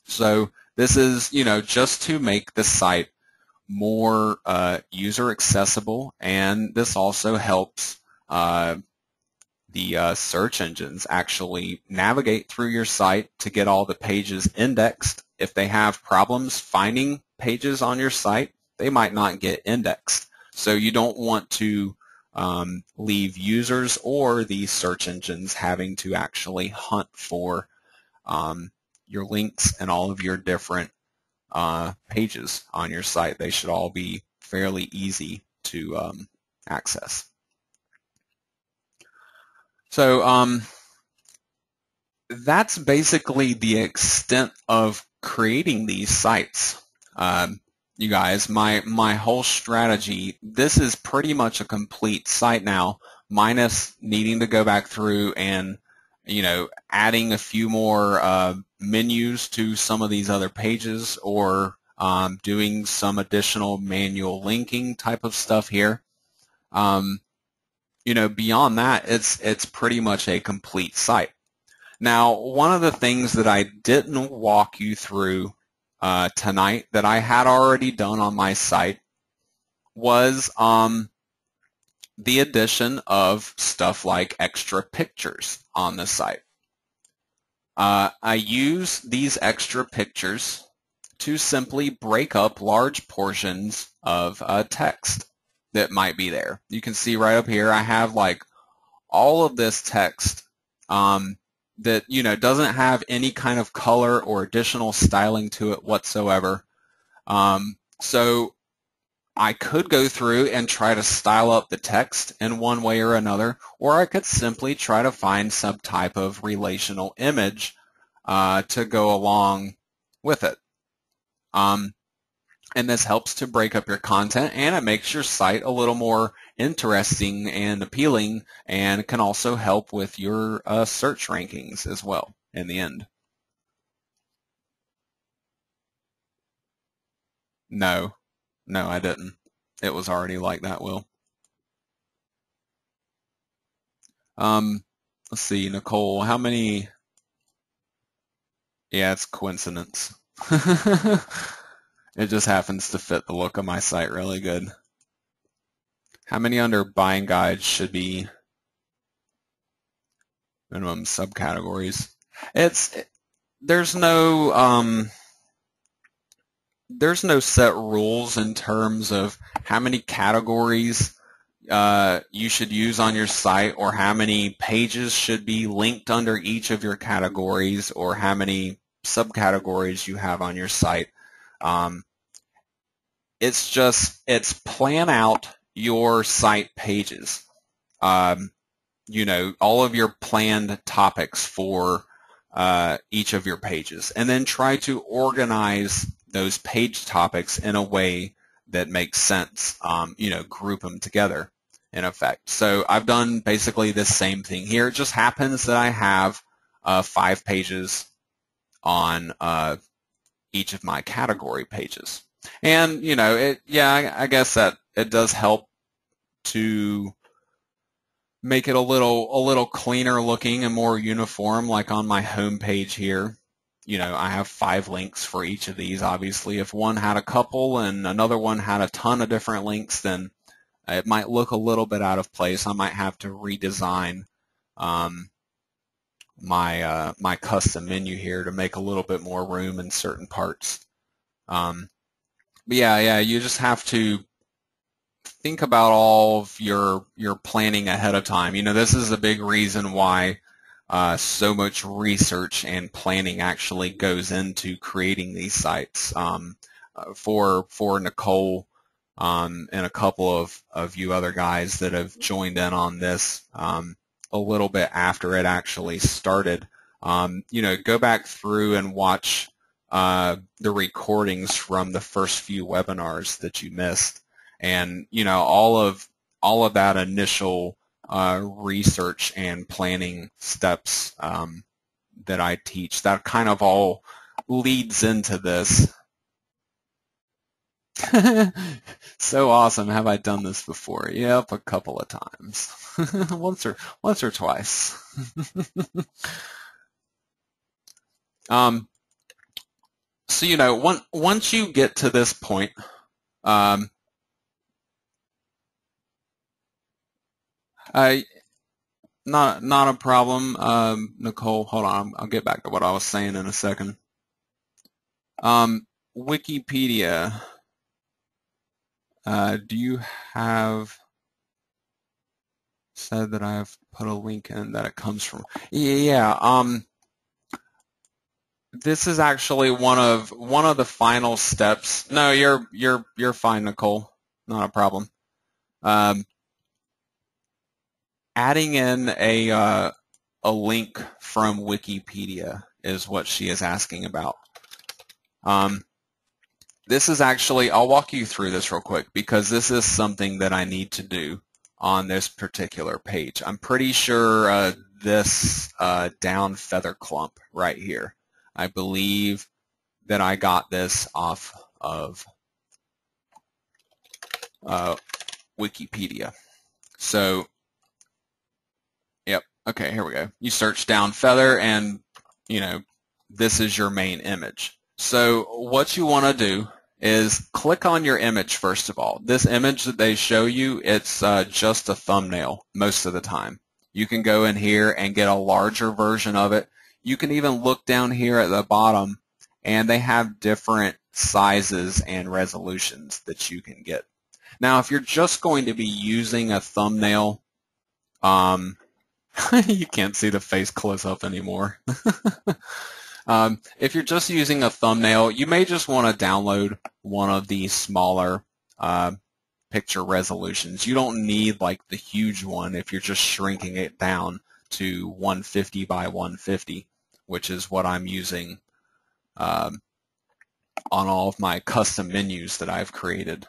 So this is, just to make the site more user accessible, and this also helps the search engines actually navigate through your site to get all the pages indexed. If they have problems finding pages on your site, they might not get indexed. So you don't want to leave users or the search engines having to actually hunt for your links and all of your different pages on your site. They should all be fairly easy to access. So that's basically the extent of creating these sites. You guys, my whole strategy, this is pretty much a complete site now, minus needing to go back through and, adding a few more menus to some of these other pages, or doing some additional manual linking type of stuff here. Beyond that, it's pretty much a complete site. Now, one of the things that I didn't walk you through tonight that I had already done on my site was the addition of stuff like extra pictures on the site. I use these extra pictures to simply break up large portions of text that might be there. You can see right up here I have like all of this text that doesn't have any kind of color or additional styling to it whatsoever. So I could go through and try to style up the text in one way or another, or I could simply try to find some type of relational image to go along with it. And this helps to break up your content, and it makes your site a little more interesting and appealing, and can also help with your search rankings as well in the end. No, I didn't. It was already like that, Will. Let's see, Nicole, how many? Yeah, it's coincidence. It just happens to fit the look of my site really good. How many under buying guides should be minimum subcategories? There's no set rules in terms of how many categories you should use on your site, or how many pages should be linked under each of your categories, or how many subcategories you have on your site. It's plan out your site pages. You know, all of your planned topics for each of your pages, and then try to organize those page topics in a way that makes sense. You know, group them together in effect. So I've done basically the same thing here. It just happens that I have 5 pages on each of my category pages. And, you know, I guess that it does help to make it a little cleaner looking and more uniform. Like on my home page here, you know, I have 5 links for each of these. Obviously, if one had a couple and another one had a ton of different links, then it might look a little bit out of place. I might have to redesign my custom menu here to make a little bit more room in certain parts. But yeah, you just have to think about all of your planning ahead of time. You know, this is a big reason why so much research and planning actually goes into creating these sites. For Nicole and a couple of you other guys that have joined in on this a little bit after it actually started, you know, go back through and watch the recordings from the first few webinars that you missed. And, you know, all of that initial research and planning steps that I teach, that kind of all leads into this. So awesome. Have I done this before? Yep, a couple of times. once or twice. So, you know, once you get to this point, not a problem. Nicole, hold on. I'll get back to what I was saying in a second. Wikipedia. Do you have said that I've put a link in that it comes from? Yeah. This is actually one of the final steps. No, you're fine, Nicole. Not a problem. Adding in a link from Wikipedia is what she is asking about. This is actually, I'll walk you through this real quick because this is something that I need to do on this particular page. I'm pretty sure this down feather clump right here, I believe that I got this off of Wikipedia. So, yep, okay, here we go. You search down feather and, you know, this is your main image. So what you want to do is click on your image first of all. This image that they show you, it's just a thumbnail most of the time. You can go in here and get a larger version of it. You can even look down here at the bottom and they have different sizes and resolutions that you can get. Now if you're just going to be using a thumbnail, you can't see the face close up anymore. If you're just using a thumbnail, you may just want to download one of these smaller picture resolutions. You don't need like the huge one if you're just shrinking it down to 150 by 150, which is what I'm using on all of my custom menus that I've created.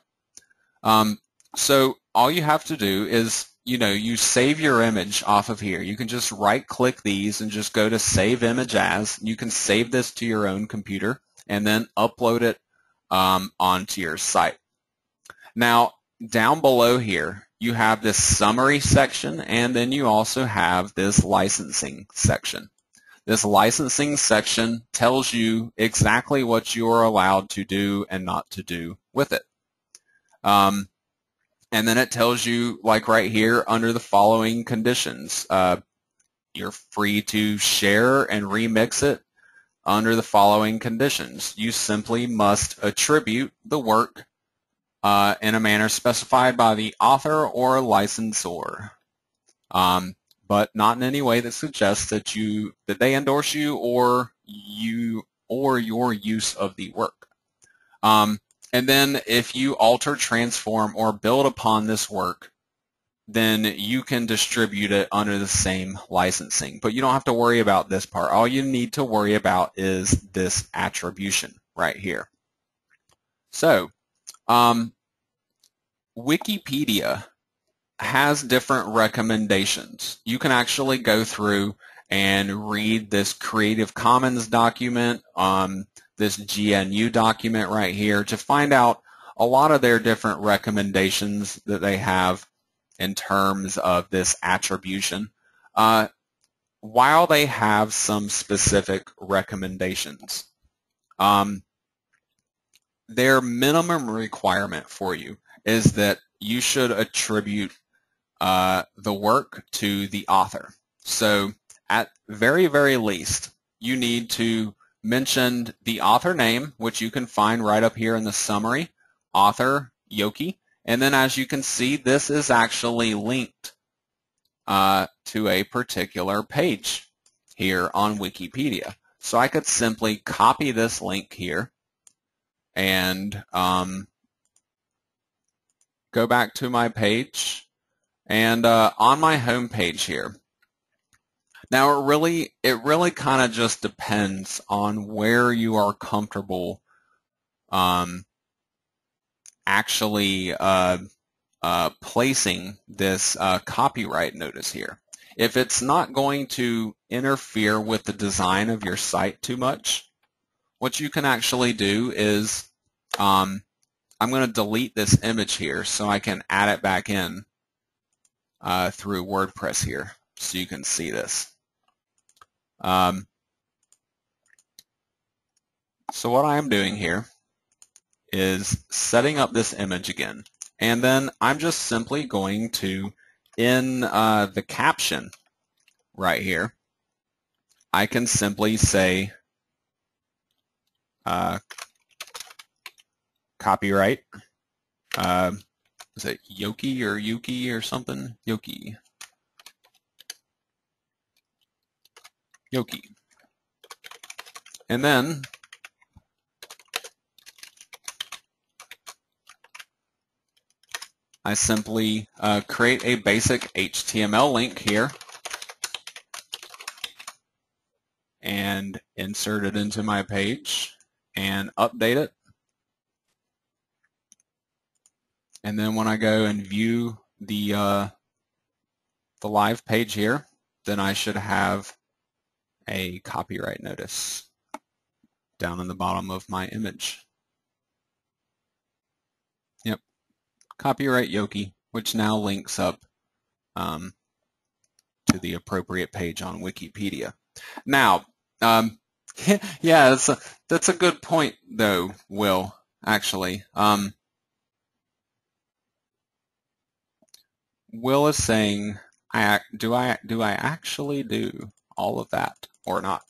So all you have to do is, you know, you save your image off of here. You can just right-click these and just go to Save Image As. You can save this to your own computer and then upload it onto your site. Now, down below here, you have this summary section, and then you also have this licensing section. This licensing section tells you exactly what you are allowed to do and not to do with it. And then it tells you, like right here, under the following conditions. You're free to share and remix it under the following conditions. You simply must attribute the work in a manner specified by the author or licensor, but not in any way that suggests that they endorse you or your use of the work. And then if you alter, transform, or build upon this work, then you can distribute it under the same licensing. But you don't have to worry about this part. All you need to worry about is this attribution right here. So, Wikipedia has different recommendations. You can actually go through and read this Creative Commons document, this GNU document right here, to find out a lot of their different recommendations that they have in terms of this attribution. While they have some specific recommendations, their minimum requirement for you is that you should attribute the work to the author. So at very, very least, you need to mention the author name, which you can find right up here in the summary, author Yoki. And then as you can see, this is actually linked to a particular page here on Wikipedia. So I could simply copy this link here and go back to my page, and on my home page here. Now it really kind of just depends on where you are comfortable actually placing this copyright notice here. If it's not going to interfere with the design of your site too much, what you can actually do is I'm going to delete this image here so I can add it back in through WordPress here so you can see this. So what I am doing here is setting up this image again, and then I'm just simply going to, in the caption right here, I can simply say copyright, is it Yoki or Yuki or something? Yoki. And then I simply create a basic HTML link here and insert it into my page and update it. And then when I go and view the live page here, then I should have a copyright notice down in the bottom of my image. Yep, copyright Yoki, which now links up to the appropriate page on Wikipedia. Now, yeah, that's a good point, though, Will. Actually, Will is saying, do I actually do all of that or not?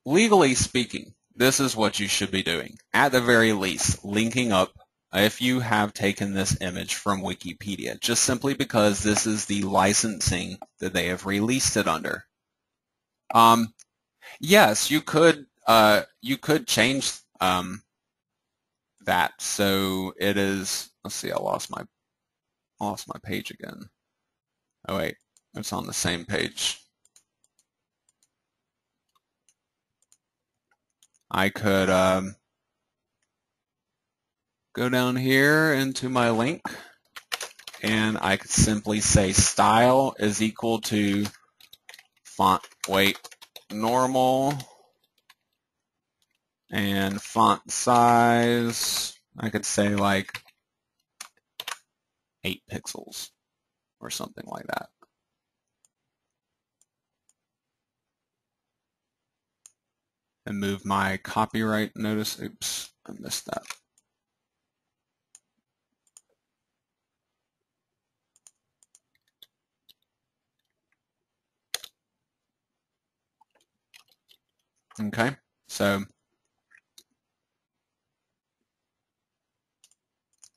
Legally speaking, this is what you should be doing. At the very least, linking up if you have taken this image from Wikipedia, just simply because this is the licensing that they have released it under. Yes, you could change that. So it is, let's see, I lost my page again. Oh wait, it's on the same page. I could go down here into my link, and I could simply say style is equal to font weight normal and font size. I could say like 8 pixels or something like that. And move my copyright notice. Oops, I missed that. Okay, so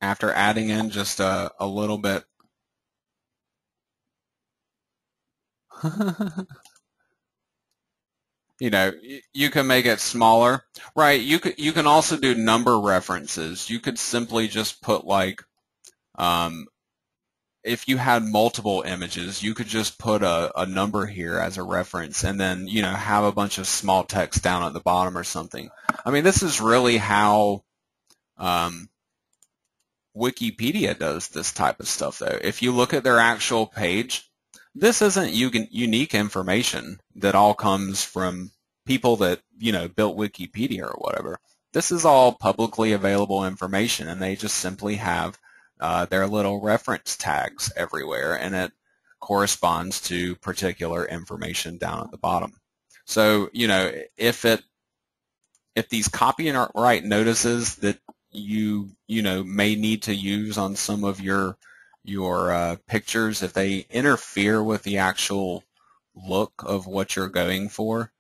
after adding in just a little bit. You know, you can make it smaller, right? You can also do number references. You could simply just put like, if you had multiple images, you could just put a number here as a reference, and then have a bunch of small text down at the bottom or something. I mean, this is really how Wikipedia does this type of stuff, though. If you look at their actual page, this isn't unique information that all comes from people that, built Wikipedia or whatever. This is all publicly available information, and they just simply have their little reference tags everywhere, and it corresponds to particular information down at the bottom. So, if these copyright notices that you may need to use on some of your pictures, if they interfere with the actual look of what you're going for,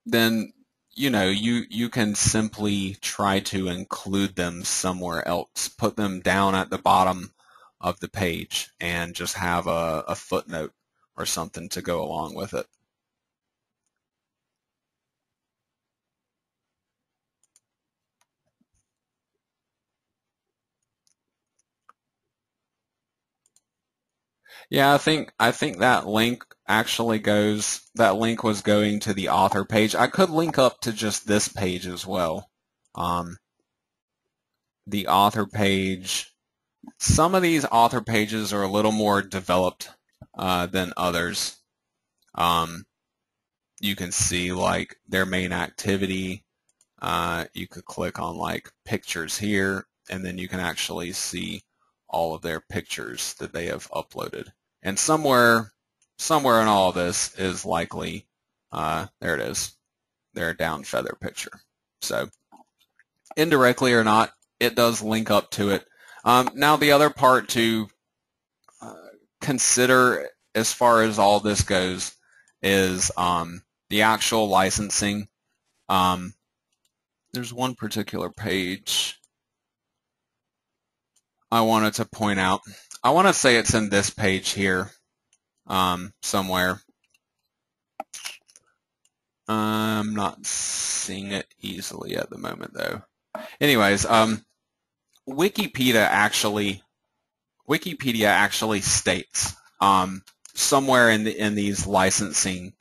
then you can simply try to include them somewhere else, put them down at the bottom of the page, and just have a footnote or something to go along with it. Yeah, I think that link was going to the author page. I could link up to just this page as well. The author page, some of these author pages are a little more developed than others. You can see like their main activity. You could click on like pictures here, and then you can actually see all of their pictures that they have uploaded. And somewhere in all of this is likely, there it is, their down feather picture. So indirectly or not, it does link up to it. Now the other part to consider as far as all this goes is the actual licensing. There's one particular page I wanted to point out. I want to say it's in this page here somewhere. I'm not seeing it easily at the moment, though. Anyways, Wikipedia actually states somewhere in these licensing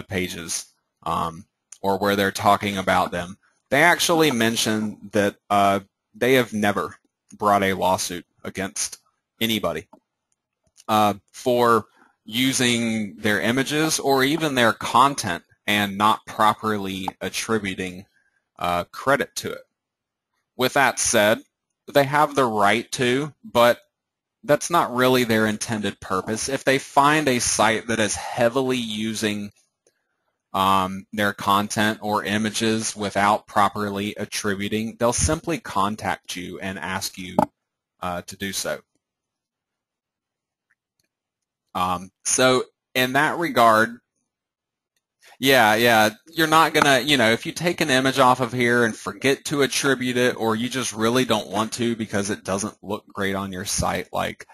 pages, or where they're talking about them, they actually mention that they have never brought a lawsuit against anybody for using their images or even their content and not properly attributing credit to it. With that said, they have the right to, but that's not really their intended purpose. If they find a site that is heavily using their content or images without properly attributing, they'll simply contact you and ask you to do so. So in that regard, yeah, you're not gonna, if you take an image off of here and forget to attribute it, or you just really don't want to because it doesn't look great on your site, like,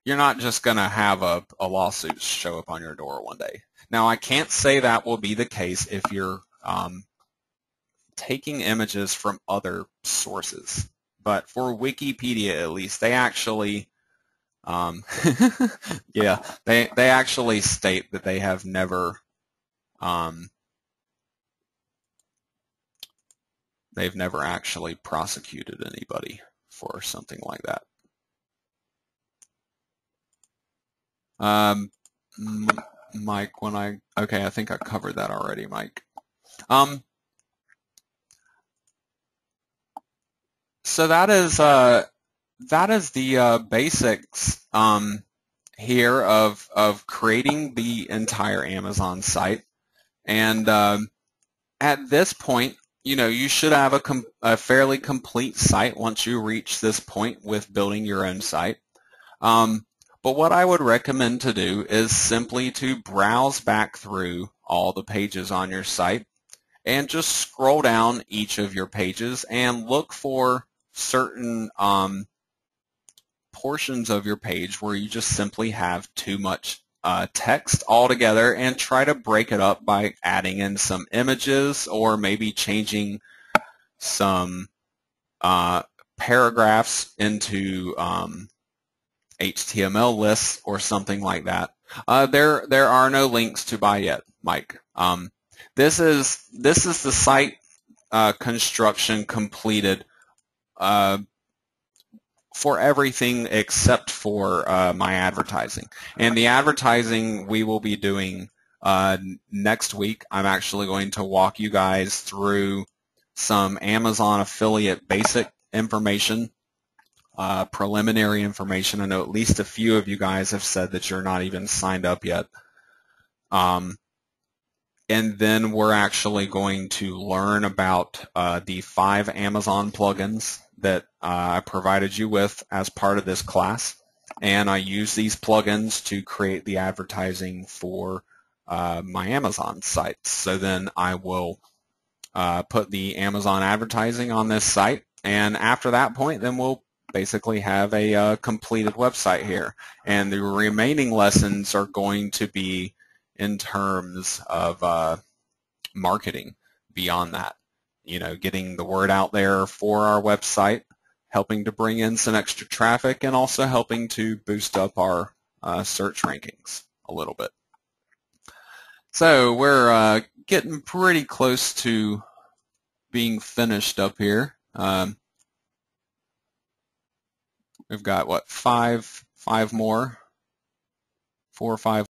you're not just gonna have a lawsuit show up on your door one day. Now, I can't say that will be the case if you're taking images from other sources, but for Wikipedia at least, they actually yeah, they actually state that they have never they've never actually prosecuted anybody for something like that. Mike, okay, I think I covered that already, Mike. So that is the basics here of creating the entire Amazon site. And at this point, you should have a fairly complete site once you reach this point with building your own site. But what I would recommend to do is simply to browse back through all the pages on your site and just scroll down each of your pages and look for certain portions of your page where you just simply have too much text altogether, and try to break it up by adding in some images or maybe changing some paragraphs into HTML lists or something like that. There are no links to buy yet, Mike. This is the site construction completed for everything except for my advertising. And the advertising we will be doing next week. I'm actually going to walk you guys through some Amazon affiliate basic information, preliminary information. I know at least a few of you guys have said that you're not even signed up yet. And then we're actually going to learn about the 5 Amazon plugins that I provided you with as part of this class. And I use these plugins to create the advertising for my Amazon sites. So then I will put the Amazon advertising on this site. And after that point, then we'll basically have a completed website here. And the remaining lessons are going to be in terms of marketing beyond that. You know, getting the word out there for our website, helping to bring in some extra traffic, and also helping to boost up our search rankings a little bit. So we're getting pretty close to being finished up here. We've got, what, 4 or 5